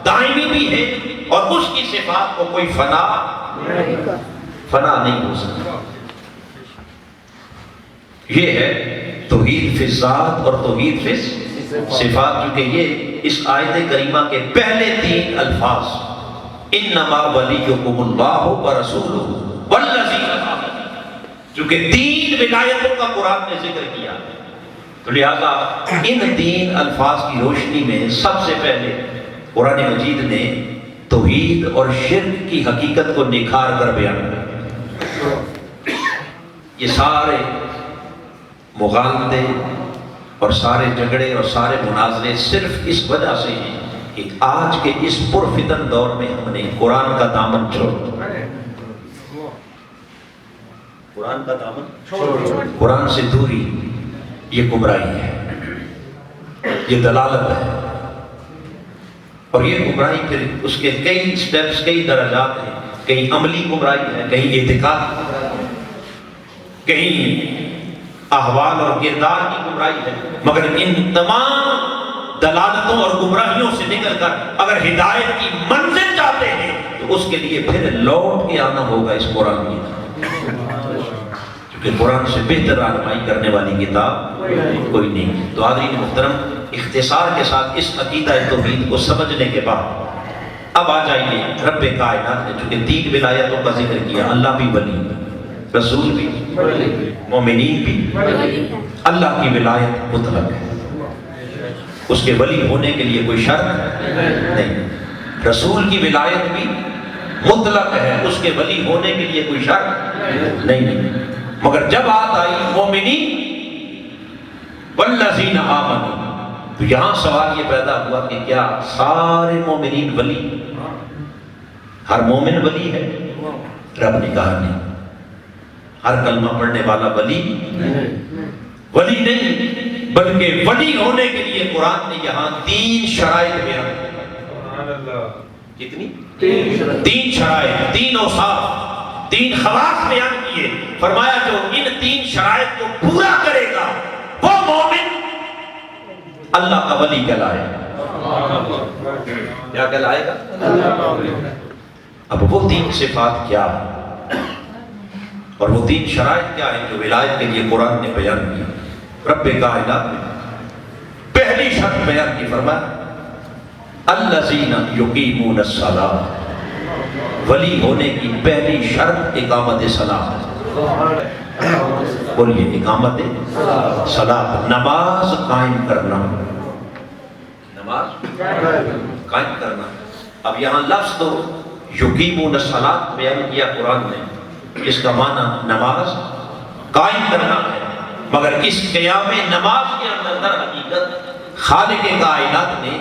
دائمی بھی ہے اور اس کی صفات کو کوئی فنا نہیں ہو سکتا. یہ ہے توحید فی الذات اور توحید فی صفات. کیونکہ یہ اس آیت کریمہ کے پہلے 3 الفاظ انما ولیکم اللہ ورسولہ والذین آمنوا، چونکہ 3 ولایتوں کا قرآن نے ذکر کیا تو لہذا ان 3 الفاظ کی روشنی میں سب سے پہلے قرآن مجید نے توحید اور شرک کی حقیقت کو نکھار کر بیان کیا. یہ سارے مغالطے اور سارے جھگڑے اور سارے مناظرے صرف اس وجہ سے ہیں کہ آج کے اس پرفتن دور میں ہم نے قرآن کا دامن قرآن سے دوری، یہ گمراہی ہے، یہ دلالت ہے. اور یہ گمراہی پھر اس کے کئی سٹیپس، کئی درجات ہیں. کہیں عملی گمراہی ہے، کہیں اعتقاد، کہیں احوال اور کردار کی گمراہی ہے. مگر ان تمام دلالتوں اور گمراہیوں سے نکل کر اگر ہدایت کی منزل چاہتے ہیں تو اس کے لیے پھر لوٹ کے آنا ہوگا اس قرآن کی، کیونکہ قرآن سے بہتر رہنمائی کرنے والی کتاب کوئی نہیں. تو حاضرین محترم اختصار کے ساتھ اس عقیدہ توحید کو سمجھنے کے بعد اب آ جائیے رب کائنات نے چونکہ 3 ولایتوں کا ذکر کیا، اللہ بھی ولی، رسول بھی، مومنین بھی. اللہ کی ولایت مطلق ہے، اس کے ولی ہونے کے لیے کوئی شرط نہیں. رسول کی ولایت بھی مطلق ہے، اس کے ولی ہونے کے لیے کوئی شرط نہیں. مگر جب بات آئی مومنین والذین آمنوا تو یہاں سوال یہ پیدا ہوا کہ کیا سارے مومنین ولی؟ ہر مومن ولی ہے؟ رب نے کہا نہیں. ہر کلمہ پڑھنے والا ولی نہیں، بلکہ ولی ہونے کے لیے قرآن نے یہاں 3 شرائط بیان کی. کتنی؟ 3 شرائط، 3 اوصاف، 3 خواص بیان کیے. فرمایا جو ان 3 شرائط کو پورا کرے گا وہ مومن اللہ کا ولی کہلائے. کیا کہلائے گا؟ اب وہ 3 صفات کیا ہے اور وہ 3 شرائط کیا ہیں جو ولایت کے لیے قرآن نے بیان کی؟ رب کائنات نے پہلی شرط بیان کی، فرمایا الذین یقیمون الصلاۃ ولی ہونے کی پہلی شرط اقامت صلاۃ ہے۔ بولیے اقامت صلاۃ، نماز قائم کرنا، نماز قائم کرنا۔ اب یہاں لفظ تو یقیمون الصلاۃ بیان کیا قرآن نے، اس کا معنی نماز قائم کرنا ہے، مگر اس قیام نماز کے اندر در حقیقت خالق کائنات نے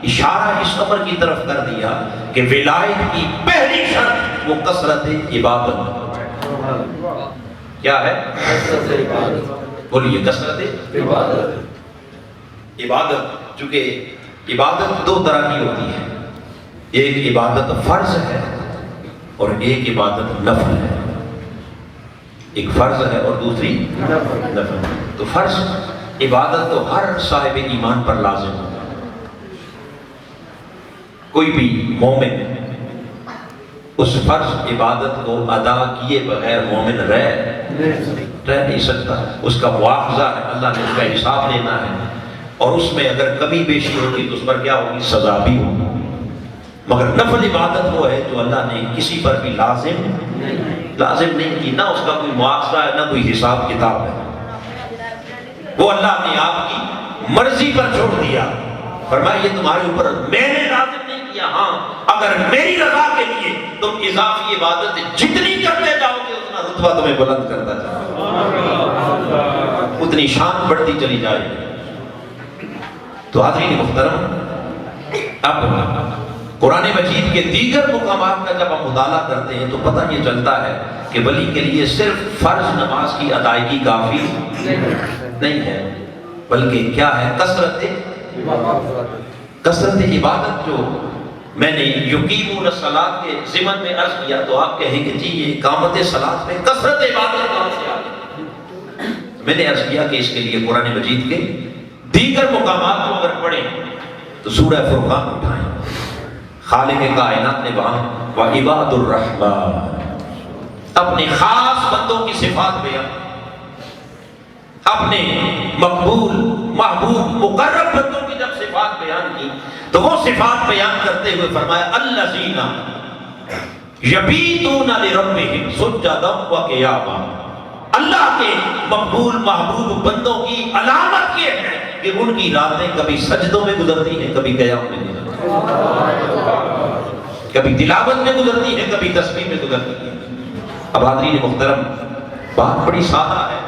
اشارہ اس امر کی طرف کر دیا کہ ولایت کی پہلی شرط وہ کثرت عبادت۔ کیا ہے؟ بولیے کثرت عبادت۔ چونکہ عبادت دو طرح کی ہوتی ہے، ایک عبادت فرض ہے اور ایک عبادت نفل ہے، ایک فرض ہے اور دوسری نفل۔ تو فرض عبادت تو ہر صاحب ایمان پر لازم ہے، کوئی بھی مومن اس فرض عبادت کو ادا کیے بغیر مومن رہ نہیں سکتا۔ اس کا مواخذہ ہے، اللہ نے اس کا حساب لینا ہے، اور اس میں اگر کمی بیشی ہوگی تو اس پر کیا ہوگی؟ سزا بھی ہوگی۔ مگر نفل عبادت وہ ہے جو اللہ نے کسی پر بھی لازم نہیں کی، نہ اس کا کوئی مواخذہ ہے نہ کوئی حساب کتاب ہے، وہ اللہ نے آپ کی مرضی پر چھوڑ دیا۔ فرمایا یہ تمہارے اوپر میں نے لازم نہیں کیا، ہاں اگر میری رضا کے لیے تم اضافی عبادت جتنی کرتے جاؤ گے اتنا رتبہ تمہیں بلند کرتا جائے گا، اتنی شان بڑھتی چلی جائے گی۔ تو حاضرین محترم، اب قرآن مجید کے دیگر مقامات کا جب ہم مطالعہ کرتے ہیں تو پتہ یہ چلتا ہے کہ ولی کے لیے صرف فرض نماز کی ادائیگی کافی نہیں ہے، بلکہ کیا ہے؟ کثرت عبادت۔ جو میں نے یقیمون الصلاۃ کے ضمن میں عرض کیا تو آپ کہیں کہ جی یہ اقامت صلاۃ میں کثرت عبادت کہاں سے آ گئی؟ میں نے عرض کیا کہ اس کے لیے قرآن مجید کے دیگر مقامات کو اگر پڑھیں تو سورہ فرقان اٹھائیں، خالق کائنات نے وہاں وعباد الرحمن اپنے خاص بندوں کی صفات بیان، اپنے مقبول محبوب مقرب بندوں کی جب صفات بیان کی تو وہ صفات بیان کرتے ہوئے فرمایا الذین یبیتون لربہم سجدا وقیاما۔ اللہ کے مقبول محبوب بندوں کی علامت یہ ہے کہ ان کی راتیں کبھی سجدوں میں گزرتی ہیں، کبھی قیام میں گزرتی ہیں، کبھی تلاوت میں گزرتی ہیں، کبھی تسبیح میں گزرتی ہیں۔ اب حاضرین محترم، بات بڑی سادہ ہے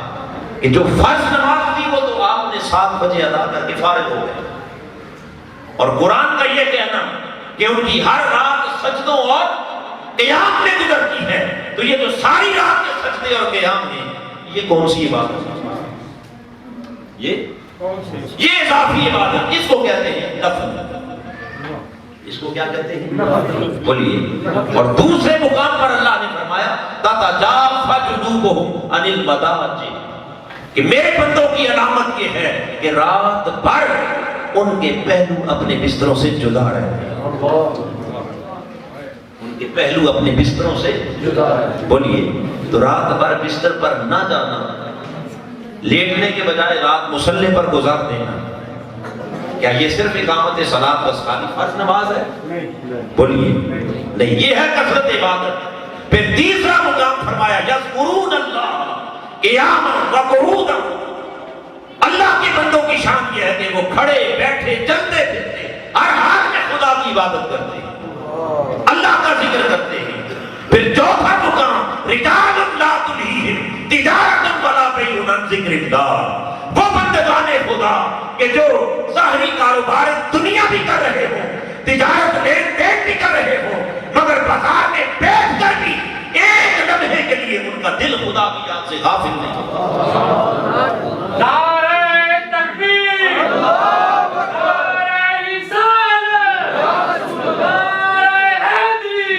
کہ جو فرض نماز تھی وہ تو آپ نے 7 بجے ادا کر کے فارغ ہو گئے، اور قرآن کا یہ کہنا کہ ان کی ہر رات سجدوں اور قیام میں گزرتی ہے، تو یہ جو ساری رات کے سجدے اور قیام ہیں یہ کون سی عبادت ہے؟ یہ اضافی عبادت، اس کو کہتے ہیں نفل، اس کو کیا کہتے ہیں؟ بولیے۔ اور دوسرے مقام پر اللہ نے فرمایا تتجافى جنوبهم عن المضاجع، کہ میرے بندوں کی علامت یہ ہے کہ رات بھر ان کے پہلو اپنے بستروں سے جدا رہے، ان کے پہلو اپنے بستروں سے جدا رہے۔ بولیے، تو رات بھر بستر پر نہ جانا، لیٹنے کے بجائے رات مصلی پر گزار دینا، کیا یہ صرف اقامت صلاۃ بس خالی فرض نماز ہے؟ بولیے نہیں، یہ ہے کثرت عبادت۔ پھر تیسرا مقام فرمایا یذکرون اللہ قیاما وقعودا، اللہ کے بندوں کی شان یہ ہے کہ وہ کھڑے بیٹھے چلتے پھرتے ہر حال میں خدا کی عبادت کرتے ہیں، اللہ کا ذکر کرتے ہیں۔ پھر چوتھا مقام رجال لا تلہیہم تجارت ولا بیع عن ذکر اللہ، وہ بندگان خدا کہ جو ظاہری کاروبار دنیا بھی کر رہے ہوں، تجارت لین دین بھی کر رہے ہوں، مگر بازار میں بیٹھ کر بھی ایک لمحے کے لیے ان کا دل خدا کی یاد سے غافل نہیں ہوتا۔ نعرہ تکبیر، نعرہ رسالت، نعرہ حیدری،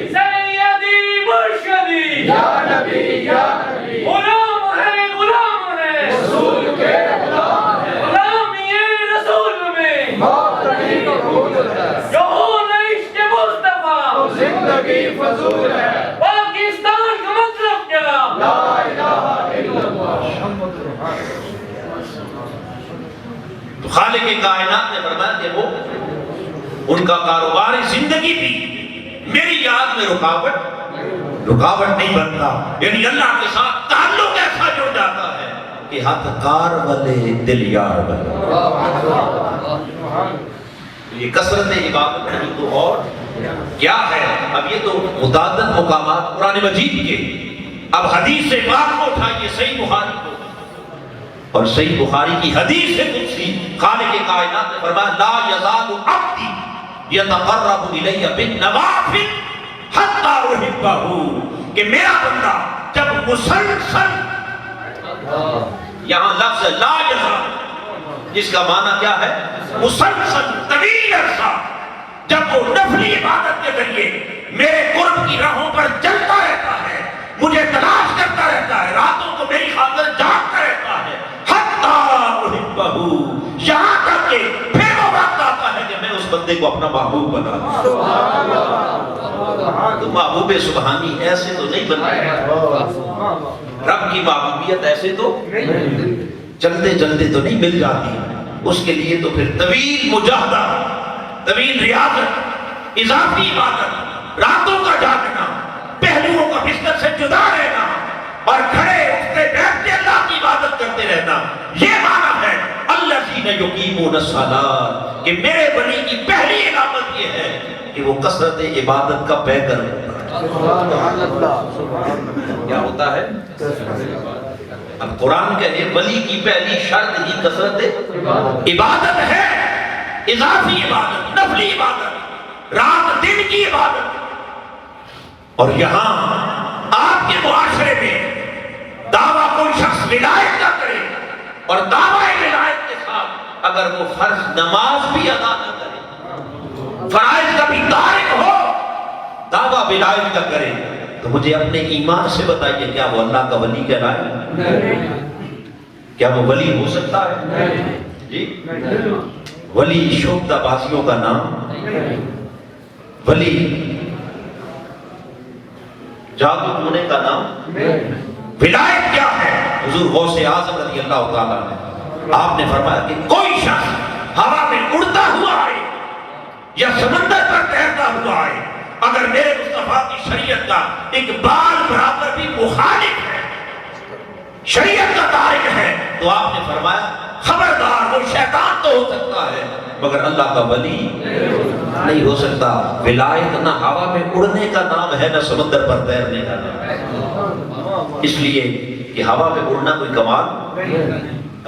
سیدی مرشدی، یا نبی یا نبی، غلام ہے غلام ہے، رسول کے غلام ہے، غلامی رسول میں موت نہیں قبول ہے، جو عشق مصطفیٰ زندگی فضول ہے۔ پاکستان کا مطلب کیا؟ لا الہ الا اللہ۔ تو خالق کائنات نے فرمایا کہ وہ ان کا کاروبار زندگی بھی میری یاد میں رکاوٹ نہیں بنتا. یعنی اللہ کے ساتھ تعلق ایسا جڑ جاتا ہے کہ ہاتھ کار والے دل یار والے. یہ کثرت عبادت نہیں تو اور کیا ہے. اب یہ تو متعدد مقامات قرآن مجید کے. اب حدیث سے بات کو اٹھائیے صحیح بخاری کو, اور صحیح بخاری کی حدیث سے قدسی خالق کائنات نے فرمایا لا یزال عبدی یتقرب الی بالنوافل حتی احبہ, کہ میرا بندہ جب مسلسل, یہاں لفظ لا یزال جس کا معنی کیا ہے, مسلسل طویل عرصہ, جب وہ نفلی عبادت کے ذریعے میرے قرب کی راہوں پر چلتا رہتا ہے, مجھے تلاش کرتا رہتا ہے, راتوں کو میری خاطر جاگتا رہتا ہے, حتی احبہ, یہاں تک کہ پھر وہ وقت آتا ہے کہ میں اس بندے کو اپنا محبوب بنا دوں. تو محبوب سبحانی ایسے تو نہیں بنتا, رب کی محبوبیت ایسے تو چلتے چلتے تو نہیں مل جاتی. اس کے لیے تو پھر طویل مجاہدہ, طویل ریاضت, اضافی عبادت, راتوں کا جاگنا, پہلوؤں کا بستر سے جدا رہنا, اور کھڑے اٹھتے بیٹھتے اللہ کی عبادت کرتے رہنا. یہ معنی ہے الذین یقیمون الصلاۃ, کہ میرے ولی کی پہلی علامت یہ ہے کہ وہ کثرت عبادت کا پیکر ہوتا ہے. کیا ہوتا ہے؟ اب قرآن کہے ولی کی پہلی شرط ہی کثرت عبادت ہے, اضافی عبادت, نفلی عبادت, رات دن کی عبادت. اور یہاں آپ کے معاشرے میں دعویٰ کوئی شخص ولایت کا کرے, اور دعویٰ ولایت کے ساتھ اگر وہ فرض نماز بھی ادا نہ کرے, فرائض کا بھی تارک ہو, دعویٰ ولایت کا کرے, تو مجھے اپنے ایمان سے بتائیے کیا وہ اللہ کا ولی کہلائے؟ کیا وہ ولی ہو سکتا ہے؟ جی, ولی شوکتہ بازیوں کا نام, ولی جادو ٹونے کا نام. ولایت کیا ہے؟ حضور غوث اعظم رضی اللہ تعالیٰ نے, آپ نے فرمایا کہ کوئی شخص ہوا میں اڑتا ہوا آئے یا سمندر پر تیرتا ہوا آئے, اگر میرے مصطفیٰ کی شریعت کا ایک بال برابر بھی مخالف ہے, شریعت کا تارک ہے, تو آپ نے فرمایا خبردار, وہ شیطان تو ہو سکتا ہے مگر اللہ کا ولی نہیں ہو سکتا. ولایت نہ ہوا میں اڑنے کا نام ہے, نہ سمندر پر تیرنے کا نام ہے. اس لیے کہ ہوا میں اڑنا کوئی کمال,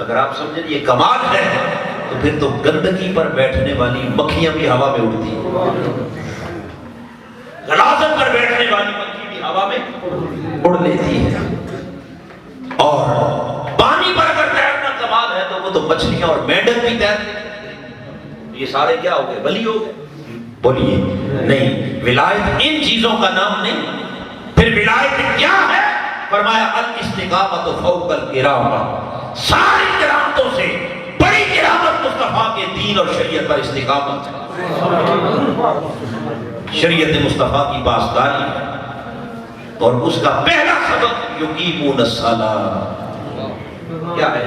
اگر آپ سمجھیں یہ کمال ہے تو پھر تو گندگی پر بیٹھنے والی مکھیاں بھی ہوا میں اڑتی ہیں, غلاظت پر بیٹھنے والی مکھی بھی ہوا میں اڑ لیتی ہے. اور پانی پر اگر تیرنا کمال ہے تو وہ تو مچھلیاں اور مینڈک بھی تیرتے ہیں. یہ سارے کیا ہو گئے؟ ولی ہو گئے. بولیے نہیں, ولایت ان چیزوں کا نام نہیں. پھر ولایت کیا ہے؟ فرمایا الاستقامت فوق الکرامہ, ساری کرامتوں سے بڑی کرامت مصطفیٰ کے دین اور شریعت پر استقامت ہے. شریعت مصطفیٰ کی پاسداری ہے, اور اس کا پہلا سبب یقیمون الصلاۃ. کیا ہے؟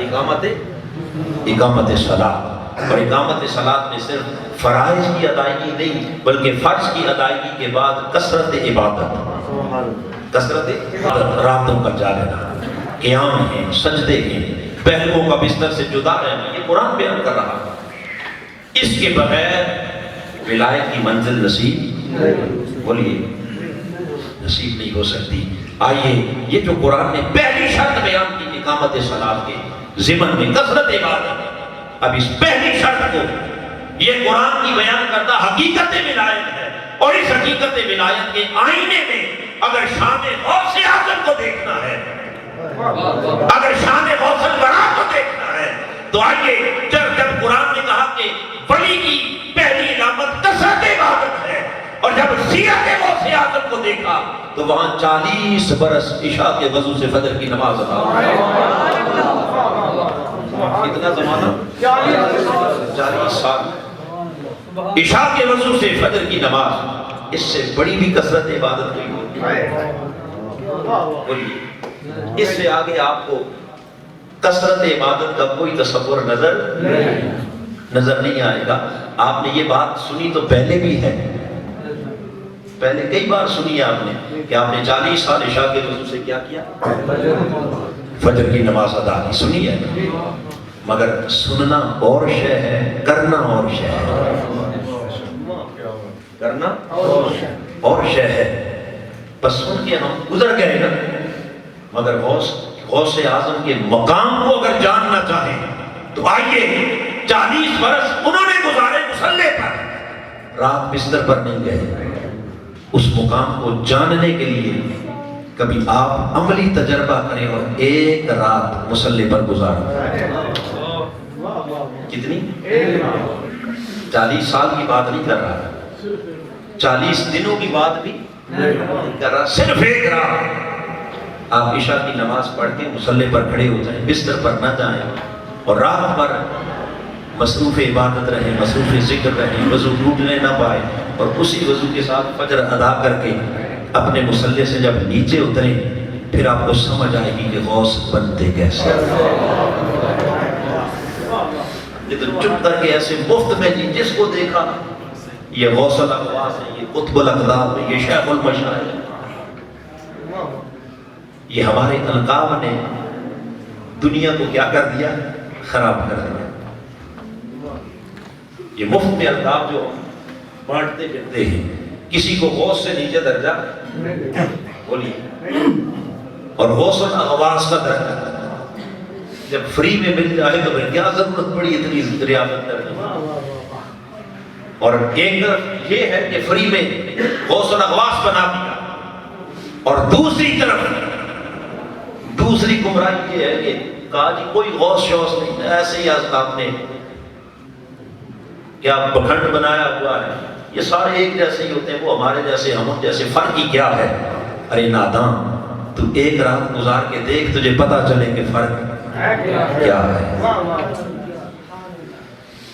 اقامت صلاۃ. اور اقامت صلاۃ میں صرف فرائض کی ادائیگی نہیں بلکہ فرض کی ادائیگی کے بعد کثرت عبادت, راتوں کا جاگنا, قیام ہے, سجدے ہیں, پہلوؤں کا بستر سے جدا رہنا, یہ قرآن بیان کر رہا ہے. اس کے بغیر ولایت کی منزل نصیب, بولیے نصیب نہیں ہو سکتی. آئیے یہ جو قرآن نے پہلی شرط بیان کی اقامت صلاۃ کے ضمن میں کثرت عبادت, اب اس پہلی شرط کو یہ قرآن کی بیان کرتا حقیقت ولایت ہے, اور اس حقیقت ولایت کے آئینے میں اگر شان غوث اعظم کو دیکھنا ہے, اگر شان غوث الورا کو دیکھنا ہے, تو آئیے جب قرآن نے کہا کہ ولی کی پہلی علامت کثرت عبادت ہے, اور جب سیرت غوث اعظم کو دیکھا تو وہاں 40 برس عشاء کے وضو سے فجر کی نماز ادا. کتنا زمانہ؟ 40 سال عشاء کے وضو سے فجر کی نماز. اس سے بڑی بھی کثرت عبادت نہیں ہوتی. اس سے آگے آپ کو کثرت عبادت کا کوئی تصور نظر نہیں آئے گا. آپ نے یہ بات سنی تو پہلے بھی ہے, پہلے کئی بار سنی ہے آپ نے کہ آپ نے 40 سال عشاء کے وضو سے کیا کیا؟ فجر کی نماز ادا کی، سنی ہے، مگر سننا اور شے ہے، کرنا اور شے ہے، کرنا اور شے ہے۔ بس سن کے ہم گزر گئے نا، مگر غوث اعظم کے مقام کو اگر جاننا چاہیں تو آئیے، 40 برس انہوں نے گزارے مصلی پر، رات بستر پر نہیں گئے۔ اس مقام کو جاننے کے لیے کبھی آپ عملی تجربہ کریں اور ایک رات مصلی پر گزاریں۔ کتنی؟ 40 سال کی بات نہیں کر رہا، 40 دنوں کی بات بھی نہیں کر رہا، صرف ایک رات آپ عشاء کی نماز پڑھ کے مصلی پر کھڑے ہو جائیں، بستر پر نہ جائیں، اور رات بھر مصروف عبادت رہیں، مصروف ذکر رہیں، وضو ٹوٹنے نہ پائے، اور اسی وضو کے ساتھ فجر ادا کر کے اپنے مصلی سے جب نیچے اتریں، پھر آپ کو سمجھ آئے گی کہ غوث بنتے کیسے۔ یہ تو چپ کر کے ایسے مفت میں جی جس کو دیکھا یہ غوث الاغواث ہے، یہ قطب الاقطاب ہے، یہ شیخ المشاہد ہے۔ یہ ہمارے القاب نے دنیا کو کیا کر دیا؟ خراب کر دیا۔ یہ مفت میں القاب جو بانٹتے پھرتے ہیں، کسی کو غوث سے نیچے درجہ بولیے، اور غوث الاغواث کا درجہ جب فری میں مل جائے تو کیا ضرورت پڑی اتنی ریاضت کرنے؟ اور ایک طرف یہ ہے کہ فری میں غوث الاغواث بنا دیا، اور دوسری طرف دوسری گمراہی یہ ہے کہ کہا جی کوئی غوث شوث نہیں، ایسے ہی آپ نے کیا بکھنڈ بنایا ہوا ہے، یہ سارے ایک جیسے ہی ہوتے ہیں، وہ ہمارے جیسے ہم جیسے، فرق ہی کیا ہے؟ ارے نادان، تو ایک رات گزار کے دیکھ، تجھے پتا چلے کہ فرق کیا ہے۔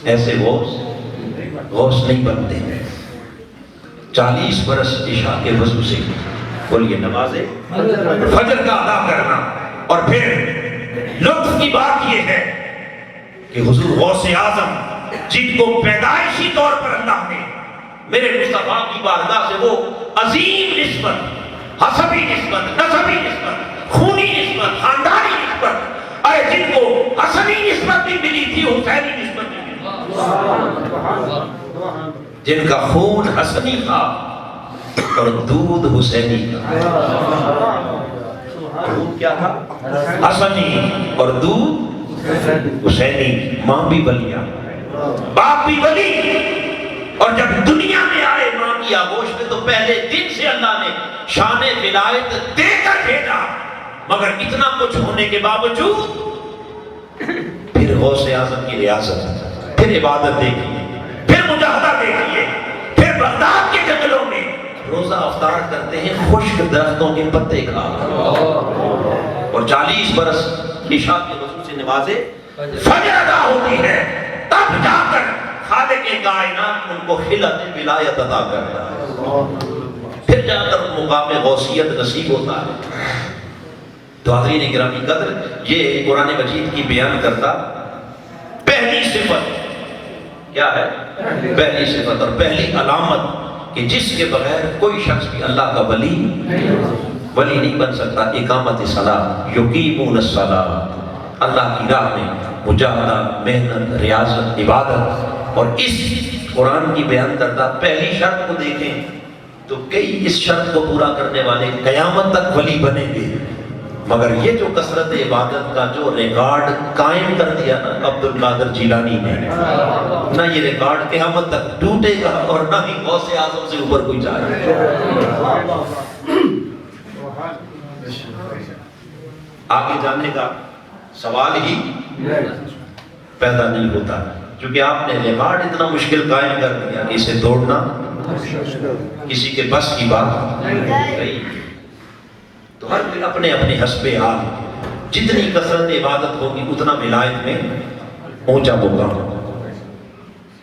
ایسے غوث نہیں بنتے۔ 40 برس عشاء کے وضو سے بولیے نماز فجر کا ادا کرنا، اور پھر لطف کی بات یہ ہے کہ حضور غوث اعظم جن کو پیدائشی طور پر اللہ نے میرے مصطفیٰ کی بارگاہ سے وہ عظیم نسبت، حسبی نسبت، نسبی نسبت، خونی نسبت، خاندانی نسبت، ارے جن کو حسبی نسبت بھی ملی تھی، حسینی نسبت بھی ملی، جن کا خون حسنی تھا اور دودھ حسینی تھا۔ خون کیا تھا؟ حسنی، اور دودھ حسینی۔ ماں بھی ولیہ، باپ بھی ولی، اور جب دنیا میں آئے ماں کی آغوش میں تو پہلے دن سے اللہ نے شان ولایت دے کر بھیجا، مگر اتنا کچھ ہونے کے باوجود پھر غوث اعظم کی ریاست، پھر عبادت دیکھیے، پھر مجاہدہ دیکھیے، پھر بغداد کے جنگلوں میں روزہ افطار کرتے ہیں خشک درختوں کے پتے کھا کر، اور 40 برس عشاء کے وضو سے نمازیں فجر ادا ہوتی ہے، تب جا کر خالق کائنات ان کو خلعت ولایت عطا کرتا ہے، پھر جا کر مقام غوثیت نصیب ہوتا ہے۔ تو حاضرین گرامی قدر، یہ قرآن مجید کی بیان کرتا پہلی صفت کیا ہے؟ پہلی صفت اور پہلی علامت کہ جس کے بغیر کوئی شخص بھی اللہ کا ولی نہیں بن سکتا، اقامت صلاۃ، یقیمون الصلاۃ، اللہ کی راہ میں مجاہدہ، محنت، ریاضت، عبادت۔ اور اس قرآن کی بیان کرتا پہلی شرط کو دیکھیں تو کئی اس شرط کو پورا کرنے والے قیامت تک ولی بنیں گے، مگر یہ جو کثرت عبادت کا جو ریکارڈ قائم کر دیا نا عبد القادر جیلانی نے، نہ یہ ریکارڈ قیامت تک ٹوٹے گا، اور نہ ہی غوث اعظم سے اوپر کوئی جائے گا۔ آگے جاننے کا سوال ہی پیدا نہیں ہوتا، کیونکہ آپ نے ریکارڈ اتنا مشکل قائم کر دیا کہ اسے توڑنا کسی کے بس کی بات نہیں۔ تو ہر کوئی اپنے اپنے حسب حال، جتنی کثرت عبادت ہوگی اتنا ولایت میں اونچا مقام۔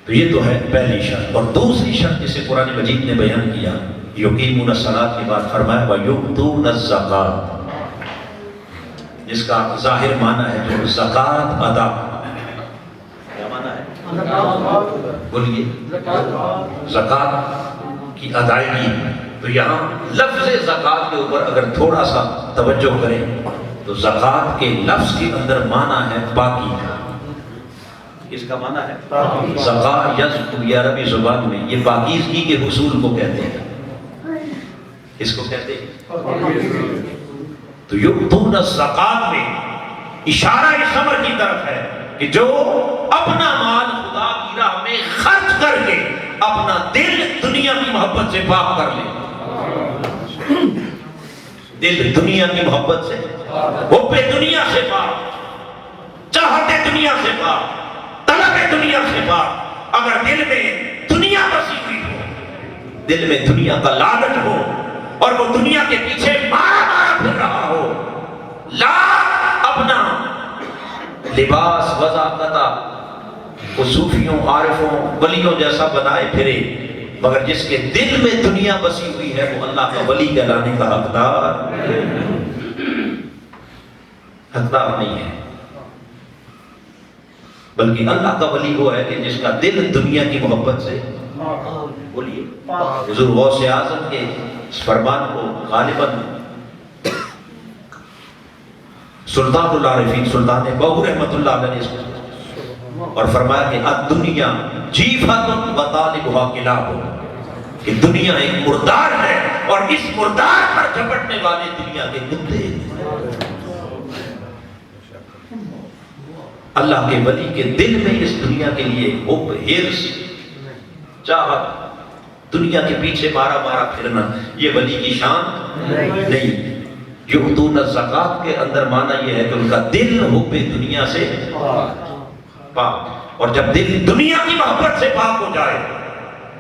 تو یہ تو ہے پہلی شرط۔ اور دوسری شرط جسے قرآن مجید نے بیان کیا، یقیمون الصلاۃ کے بعد فرمایا وَيُؤْتُونَ الزَّکَاۃَ، جس کا ظاہر معنی ہے جو زکوٰۃ ادا۔ کیا معنی ہے؟ بولیے، زکوٰۃ کی ادائیگی، تو یہاں لفظ زکوٰۃ کے اوپر اگر تھوڑا سا توجہ کریں تو زکوٰۃ کے لفظ کے اندر معنی ہے پاکی کا. اس کا معنی ہے زکوٰۃ. یزکو یہ عربی زبان میں یہ پاکیزگی کے حصول کو کہتے ہیں. اس کو کہتے ہیں. تو یؤتون الزکوٰۃ میں اشارہ اس امر کی طرف ہے کہ جو اپنا مال خدا کی راہ میں خرچ کر کے اپنا دل دنیا کی محبت سے پاک کر لے. دل دنیا کی محبت سے, حب دنیا سے پاک, چاہتے دنیا سے پاک, طلب دنیا سے پاک. اگر دل میں دنیا بسی ہوئی ہو, دل میں دنیا کا لالچ ہو اور وہ دنیا کے پیچھے مارا مارا پھر رہا ہو, لا اپنا لباس وضاقتہ وہ صوفیوں عارفوں ولیوں جیسا بنائے پھرے, مگر جس کے دل میں دنیا بسی ہوئی ہے وہ اللہ کا ولی کہلانے کا حقدار نہیں ہے. بلکہ اللہ کا ولی وہ ہے کہ جس کا دل دنیا کی محبت سے, بولیے, حضور غوث اعظم کے اس فرمان کو غالباً سلطان العارفین سلطان بہو رحمت اللہ علیہ نے اس کو اور فرمایا کہ الدنیا جیفۃ و طالبھا کلاب, کہ دنیا ایک مردار ہے اور اس مردار پر جھپٹنے والے دنیا کے کتے. اللہ کے ولی کے دل میں اس دنیا کے لیے حب, ہرس, چاہت, دنیا کے پیچھے مارا مارا پھرنا یہ ولی کی شان نہیں. یؤتون الزکوٰۃ کے اندر معنی یہ ہے کہ ان کا دل حب دنیا سے پاک, اور جب دل دنیا کی محبت سے پاک ہو جائے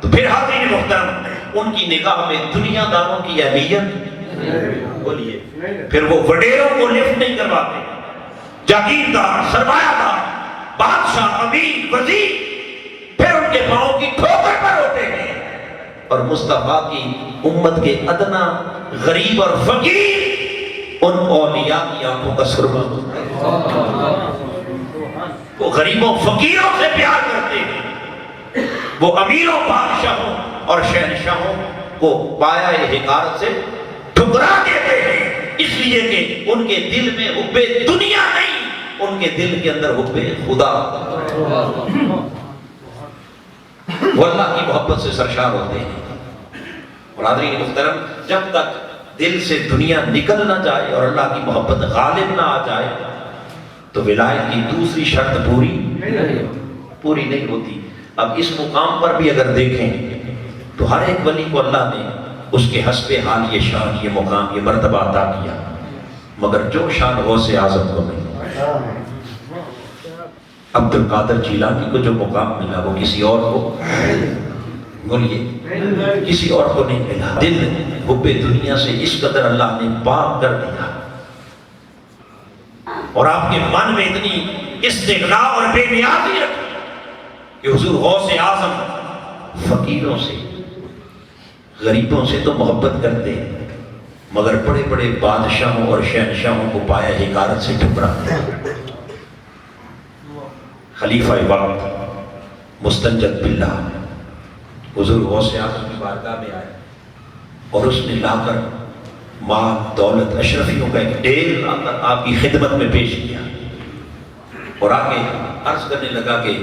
تو پھر حاضرین محترم ان کی نگاہ میں دنیا داروں کی اہمیت, بولیے, پھر وہ وڈیروں کو لفٹ نہیں کرواتے, جاگیردار, سرمایہ دار, بادشاہ, امیر, وزیر پھر ان کے پاؤں کی ٹھوکر پر ہوتے ہیں, اور مصطفیٰ کی امت کے ادنا غریب اور فقیر ان اولیاء کی آنکھوں کا سرما ہوتا ہے. وہ غریبوں فقیروں سے پیار کرتے ہیں, وہ امیروں بادشاہوں اور شہنشاہوں کو پایہ حقارت سے ٹھکرا دیتے ہیں, اس لیے کہ ان کے دل میں حب دنیا نہیں, ان کے دل کے اندر حب خدا, وہ اللہ کی محبت سے سرشار ہوتے ہیں. اور حاضرین محترم, جب تک دل سے دنیا نکل نہ جائے اور اللہ کی محبت غالب نہ آ جائے تو ولایت کی دوسری شرط پوری نہیں ہوتی. اب اس مقام پر بھی اگر دیکھیں تو ہر ایک ولی کو اللہ نے اس کے حسب حال یہ شان, یہ مقام, یہ مرتبہ عطا کیا, مگر جو شان غوث اعظم کو نہیں, عبد القادر جیلانی کو جو مقام ملا وہ کسی اور کو, بولیے, کسی اور کو نہیں ملا. دل حب دنیا سے اس قدر اللہ نے پاک کر دیا اور آپ کے من میں اتنی استغنا اور بے نیازی رکھی کہ حضور غوث اعظم فقیروں سے, غریبوں سے تو محبت کرتے مگر بڑے بڑے بادشاہوں اور شہنشاہوں کو پایہ حقارت سے ٹھکراتے. خلیفہ وقت مستنجد باللہ حضور غوث اعظم کی بارگاہ میں آئے اور اس نے لا کر مال دولت اشرفیوں کا ایک ڈھیر لا کر آپ کی خدمت میں پیش کیا اور آگے عرض کرنے لگا کہ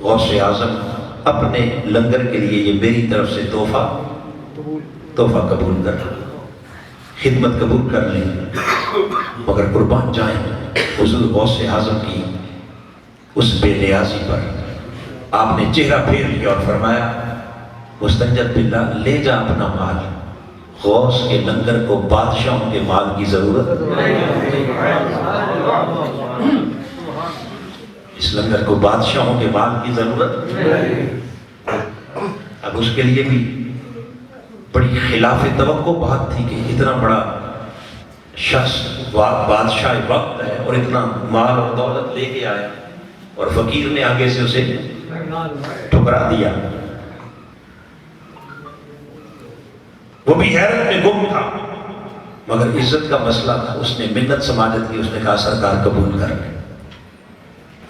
غوث اعظم اپنے لنگر کے لیے یہ میری طرف سے تحفہ قبول کر لیں, خدمت قبول کر لیں, مگر قربان جائیں حضور غوث اعظم کی اس بے نیازی پر. آپ نے چہرہ پھیر لیا اور فرمایا مستنجد باللہ لے جا اپنا مال, غوث کے لنگر کو بادشاہوں کے مال کی ضرورت, اس لنگر کو بادشاہوں کے مال کی ضرورت. اب اس کے لیے بھی بڑی خلاف توقع بات تھی کہ اتنا بڑا شخص بادشاہ وقت ہے اور اتنا مال اور دولت لے کے آیا اور فقیر نے آگے سے اسے ٹھکرا دیا. وہ بھی حیرت میں گم تھا مگر عزت کا مسئلہ تھا. اس نے منت سماجت کی, اس نے کہا سرکار قبول کر لیں.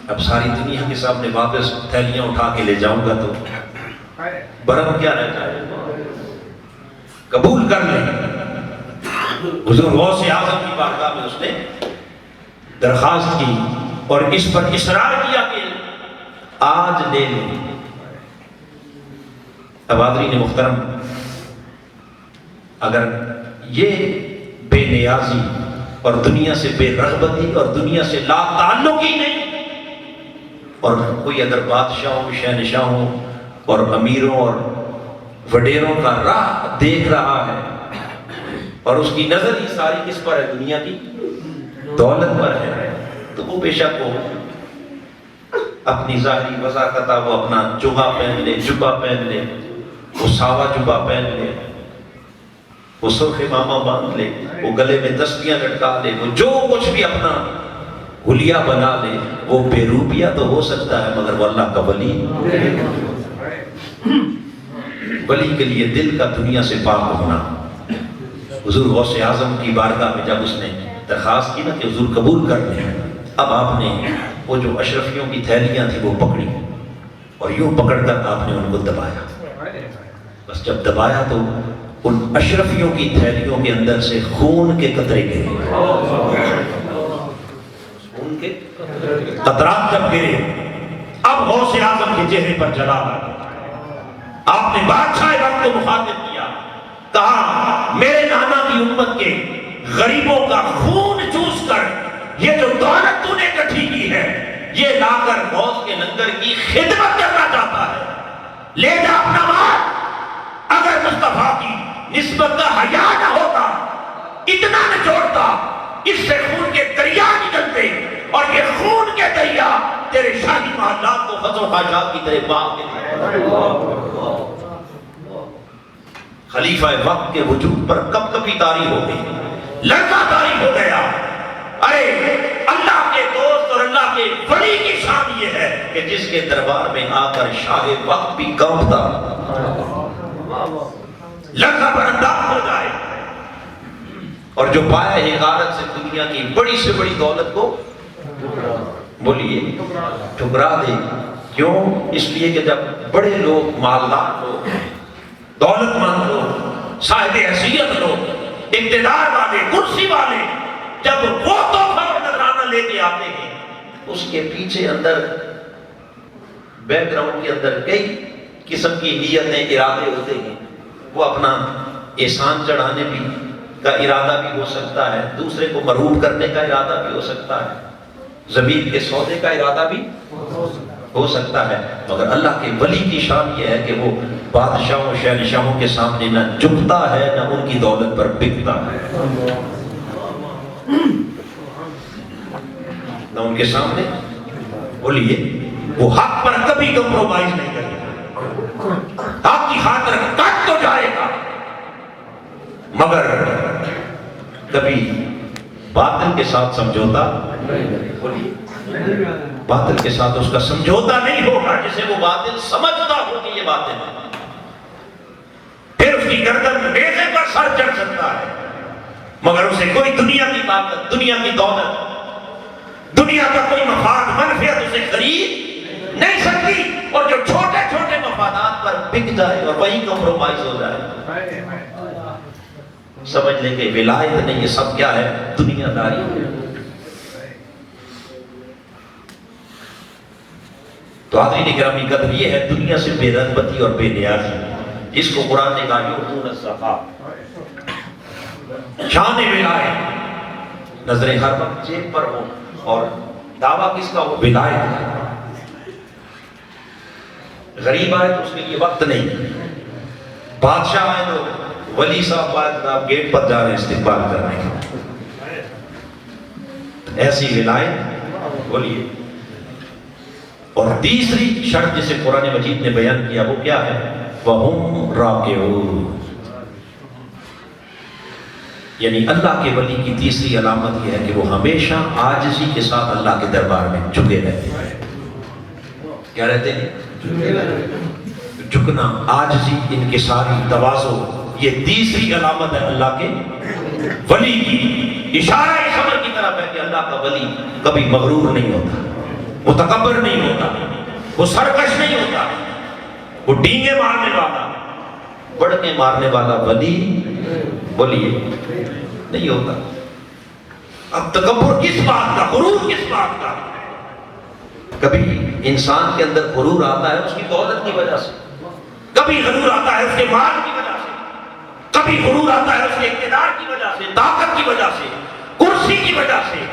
اب ساری دنیا کے سامنے واپس تھیلیاں اٹھا کے لے جاؤں گا تو برہم کیا رہ جائے. قبول کر لیں۔ حضور غوث اعظم کی بارگاہ میں اس نے درخواست کی اور اس پر اصرار کیا کہ آج لے لیں۔ اب حاضرین محترم، اگر یہ بے نیازی اور دنیا سے بے رغبتی اور دنیا سے لا تعلقی نہیں، اور کوئی اگر بادشاہوں، شہنشاہوں اور امیروں اور وڈیروں کا راہ دیکھ رہا ہے اور اس کی نظر ہی ساری کس پر ہے؟ دنیا کی دولت پر ہے، تو وہ بے شک ہو اپنی ظاہری وضاحت وہ اپنا جبہ پہن لے، جبہ پہن لے، وہ ساوا جبہ پہن لے، وہ سرخ امامہ باندھ لے، وہ گلے میں تسبیحاں لٹکا لے، وہ جو کچھ بھی اپنا حلیہ بنا لے، وہ بے روپیہ تو ہو سکتا ہے مگر وہ اللہ کا ولی ولی کے لیے دل کا دنیا سے پاک ہونا۔ حضور غوث اعظم کی بارگاہ میں جب اس نے درخواست کی نا کہ حضور قبول کر لیں، اب آپ نے وہ جو اشرفیوں کی تھیلیاں تھیں وہ پکڑی اور یوں پکڑ کر آپ نے ان کو دبایا۔ بس جب دبایا تو ان اشرفیوں کی تھیلیوں کے اندر سے خون کے قطرے گرے، خون کے قطرات جب گرے، اب غوث اعظم کے چہرے پر جلال آ گیا۔ آپ نے بادشاہ وقت کو مخاطب کیا، کہا میرے نانا کی امت کے غریبوں کا خون چوس کر یہ جو دولت تو نے اکٹھی کی ہے یہ لا کر غوث کے لنگر کی خدمت کرنا چاہتا ہے، لے جا اپنا مال۔ اگر مصطفیٰ کی نسبت کا حیا نہ ہوتا، اتنا نہ جوڑتا، اس سے خون کے دریا نکلتے اور یہ خون کے دریا تیرے شاہی محلات کو خز و خواجات کی طرح باغ کے خلیفہ وقت کے وجود پر کب کبھی طاری ہو گئی، لڑکا طاری ہو گیا۔ ارے اللہ کے دوست اور اللہ کے ولی کی شان یہ ہے کہ جس کے دربار میں آ کر شاہ وقت بھی کانپتا، لڑکا پر انداز ہو جائے، اور جو پائے حقارت سے دنیا کی بڑی سے بڑی دولت کو بولیے ٹھکرا دے۔ کیوں؟ اس لیے کہ جب بڑے لوگ، مالدار لوگ، دولت مند لوگ، صاحب حیثیت لوگ، اقتدار والے، کرسی والے، جب وہ تحفہ اور نذرانہ لے کے آتے ہیں اس کے پیچھے اندر بیک گراؤنڈ کے اندر کئی قسم کی نیتیں، ارادے ہوتے ہیں۔ وہ اپنا احسان چڑھانے بھی کا ارادہ بھی ہو سکتا ہے، دوسرے کو مرحوم کرنے کا ارادہ بھی ہو سکتا ہے، زمین کے سودے کا ارادہ بھی ہو سکتا ہے، مگر اللہ کے ولی کی شان یہ ہے کہ وہ بادشاہوں، شہنشاہوں کے سامنے نہ جھکتا ہے، نہ ان کی دولت پر بکتا ہے، نہ ان کے سامنے بولیے وہ حق پر کبھی کمپرومائز نہیں کرے گا، حق کی خاطر کٹ تو جائے گا مگر کبھی باطل کے ساتھ سمجھوتا، بولیے باطل کے ساتھ اس کا سمجھوتا نہیں ہوگا، جسے وہ باطل سمجھتا ہو کہ یہ باطل ہے، پھر اس کی گردن نیزے پر سر چڑھ سکتا ہے مگر اسے کوئی دنیا کی طاقت، دنیا کی دولت، دنیا کا کوئی مفاد، منفعت اسے خرید نہیں سکتی، اور جو چھوٹے چھوٹے مفادات پر بک جائے اور وہی کمپرومائز ہو جائے، سمجھ لیں کہ ولایت نہیں، یہ سب کیا ہے؟ دنیا داری ہے۔ تو حاضرین گرامی قدر یہ ہے دنیا سے بے رغبتی اور بے نیازی، جس کو قرآن نے کہا یؤتون الزکاۃ، شان ولایت، نظریں ہر وقت جیب پر ہو اور دعویٰ کس کا ہو؟ ولایت کا۔ غریب آئے تو اس کے لیے وقت نہیں، بادشاہ آئے تو ولی صاحب آئے آپ گیٹ پر جا رہے ہیں استقبال کرنے کا، ایسی ولایت بولیے۔ اور تیسری شرط جسے قرآن مجید نے بیان کیا وہ کیا ہے؟ وَهُمْ رَاكِعُونَ، یعنی اللہ کے ولی کی تیسری علامت یہ ہے کہ وہ ہمیشہ عاجزی کے ساتھ اللہ کے دربار میں جھکے رہتے ہیں۔ کیا رہتے ہیں؟ جھکنا، عاجزی، انکساری، تواضع، یہ تیسری علامت ہے اللہ کے ولی کی۔ اشارہ اس امر کی طرف ہے کہ اللہ کا ولی کبھی مغرور نہیں ہوتا، متکبر نہیں ہوتا، وہ سرکش نہیں ہوتا، وہ ڈینگے مارنے والا، بڑھ کے مارنے والا ولی بولیے نہیں ہوتا۔ اب تکبر کس بات کا، غرور کس بات کا؟ کبھی انسان کے اندر غرور آتا ہے اس کی دولت کی وجہ سے، کبھی غرور آتا ہے اس کے مال کی وجہ سے، کبھی غرور آتا ہے اس کے اقتدار کی وجہ سے، طاقت کی وجہ سے، کرسی کی وجہ سے،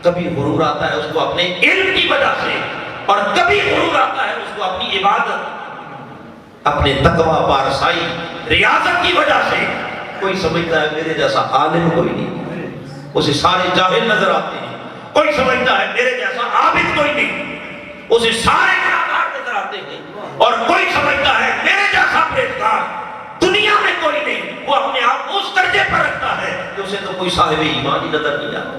کبھی غرور آتا ہے اس کو اپنے علم کی وجہ سے، اور کبھی غرور آتا ہے اس کو اپنی عبادت، اپنے تقوی پارسائی ریاضت کی وجہ سے۔ کوئی سمجھتا ہے میرے جیسا عالم کوئی نہیں، اسے سارے جاہل نظر آتے ہیں۔ کوئی سمجھتا ہے میرے جیسا عابد کوئی نہیں، اسے سارے گناہگار نظر آتے ہیں۔ اور کوئی سمجھتا ہے میرے جیسا پرہیزگار دنیا میں کوئی نہیں، وہ اپنے آپ کو اس درجے پر رکھتا ہے کہ اسے تو کوئی صاحب ایمان ہی نظر نہیں آتا۔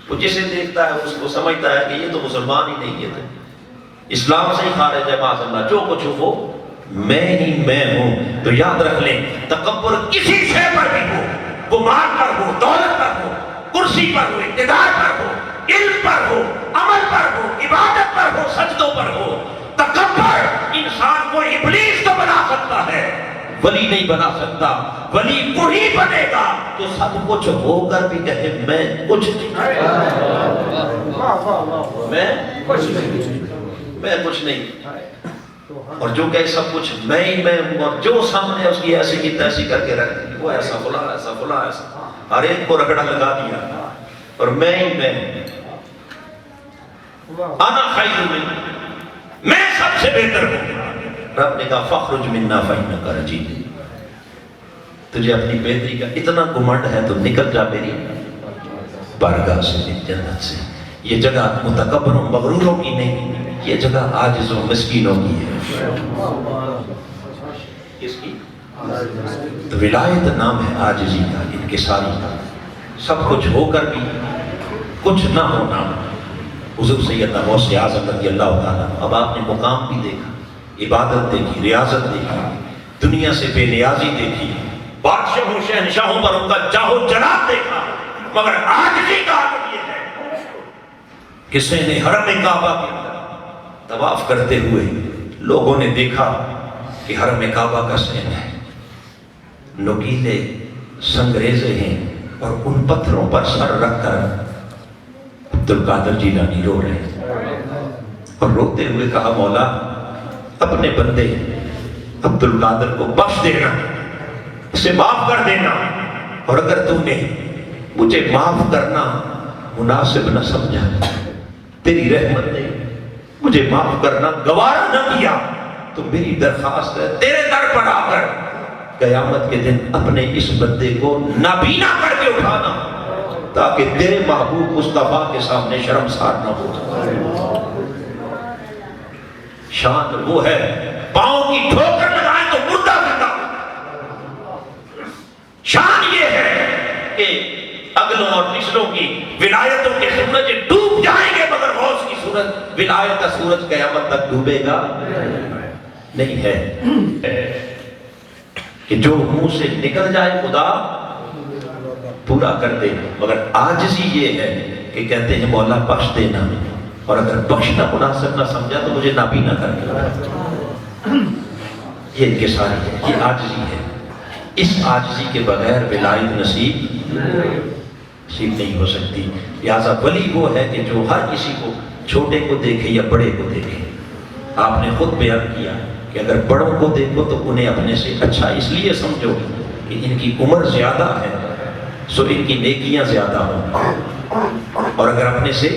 وہ جسے دیکھتا ہے اس کو سمجھتا ہے کہ یہ تو مسلمان ہی نہیں، یہ تو اسلام سے ہی خارج ہے، معاذ اللہ، جو کچھ ہو میں ہی میں ہوں۔ تو یاد رکھ لیں، تکبر کسی شے پر بھی ہو، وہ مال پر ہو، دولت پر ہو، کرسی پر ہو، اقتدار پر ہو، علم پر ہو، عمل پر ہو، عبادت پر ہو، سجدوں پر ہو، تکبر انسان کو ابلیس تو بنا سکتا ہے، ولی نہیں بنا سکتا۔ ولی وہی بنے گا جو سب کچھ ہو کر بھی کہے میں کچھ نہیں، میں کچھ نہیں، اور جو کہ سب کچھ میں ہی میں ہوں، اور جو سامنے اس کی ایسی کی تیسی کر کے رکھ دی، وہ ایسا فلاں ایسا فلاں ایسا، ہر ایک کو رگڑا لگا دیا، اور میں ہی میں انا خیر منہ، میں سب سے بہتر ہوں۔ رب نے کہا فخرج منا فإنک رجیم، تجھے اپنی بہتری کا اتنا گمنڈ ہے تو نکل جا میری بارگاہ سے، جنت سے۔ یہ جگہ متکبروں مغروروں کی نہیں، یہ جگہ عاجزوں مسکینوں کی ہے۔ کس کی؟ تو ولایت نام ہے عاجزی کا، انکساری کا، سب کچھ ہو کر بھی کچھ نہ ہونا۔ حضور سیدنا غوث اعظم رضی اللہ تعالیٰ، اب آپ نے مقام بھی دیکھا، عبادت دیکھی، ریاضت دیکھی، دنیا سے بے نیازی دیکھی، بادشاہوں شہنشاہوں پر ان کا جاہو جلال دیکھا، مگر عاجزی کا عالم یہ ہے کہ نے حرم کعبہ کے اندر طواف کرتے ہوئے لوگوں نے دیکھا کہ حرم کعبہ کا سین ہے، نوکیلے سنگریزے ہیں، اور ان پتھروں پر سر رکھ کر عبدالقادر جیلانی رو رہے ہیں، اور روتے ہوئے کہا مولا اپنے بندے عبدالقادر کو بخش دینا، اسے معاف کر دینا، اور اگر تم نے مجھے معاف کرنا مناسب نہ سمجھا، تیری رحمت نے مجھے معاف کرنا گوارا نہ کیا، تو میری درخواست ہے تیرے در پر آ کر قیامت کے دن اپنے اس بندے کو نابینا کر کے اٹھانا، تاکہ تیرے محبوب مصطفیٰ کے سامنے شرمسار نہ ہو۔ شان وہ ہے پاؤں کی ٹھوکر لگائیں تو مردہ زندہ، شان یہ ہے کہ اگلوں اور پچھلوں کی ولایتوں کے سورج ڈوب جائیں گے، مگر غوث کی سورج، ولایت کا سورج قیامت تک ڈوبے گا نہیں ہے۔ کہ جو منہ سے نکل جائے خدا پورا کر دے، مگر عاجزی یہ ہے کہ کہتے ہیں مولا بخش دینا، اور اگر بخشنا مناسب نہ سمجھا تو مجھے نابینا کر دے۔ یہ انکساری ہے، یہ عاجزی ہے۔ اس عاجزی کے بغیر ولایت نصیب نہیں ہو سکتی۔ لہٰذا ولی وہ ہے کہ جو ہر کسی کو، چھوٹے کو دیکھے یا بڑے کو دیکھے۔ آپ نے خود بیان کیا کہ اگر بڑوں کو دیکھو تو انہیں اپنے سے اچھا اس لیے سمجھو کہ ان کی عمر زیادہ ہے، سو ان کی نیکیاں زیادہ ہوں، اور اگر اپنے سے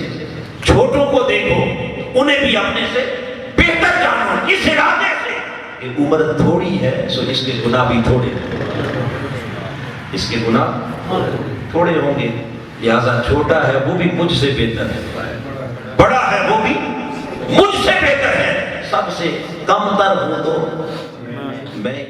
چھوٹوں کو دیکھو انہیں بھی اپنے سے بہتر جانو، اس ارادے سے کہ عمر تھوڑی ہے سو اس کے گناہ بھی تھوڑے، اس کے گناہ تھوڑے ہوں گے، لہذا چھوٹا ہے وہ بھی مجھ سے بہتر ہے، بڑا ہے وہ بھی مجھ سے بہتر ہے، سب سے کم تر ہوں تو میں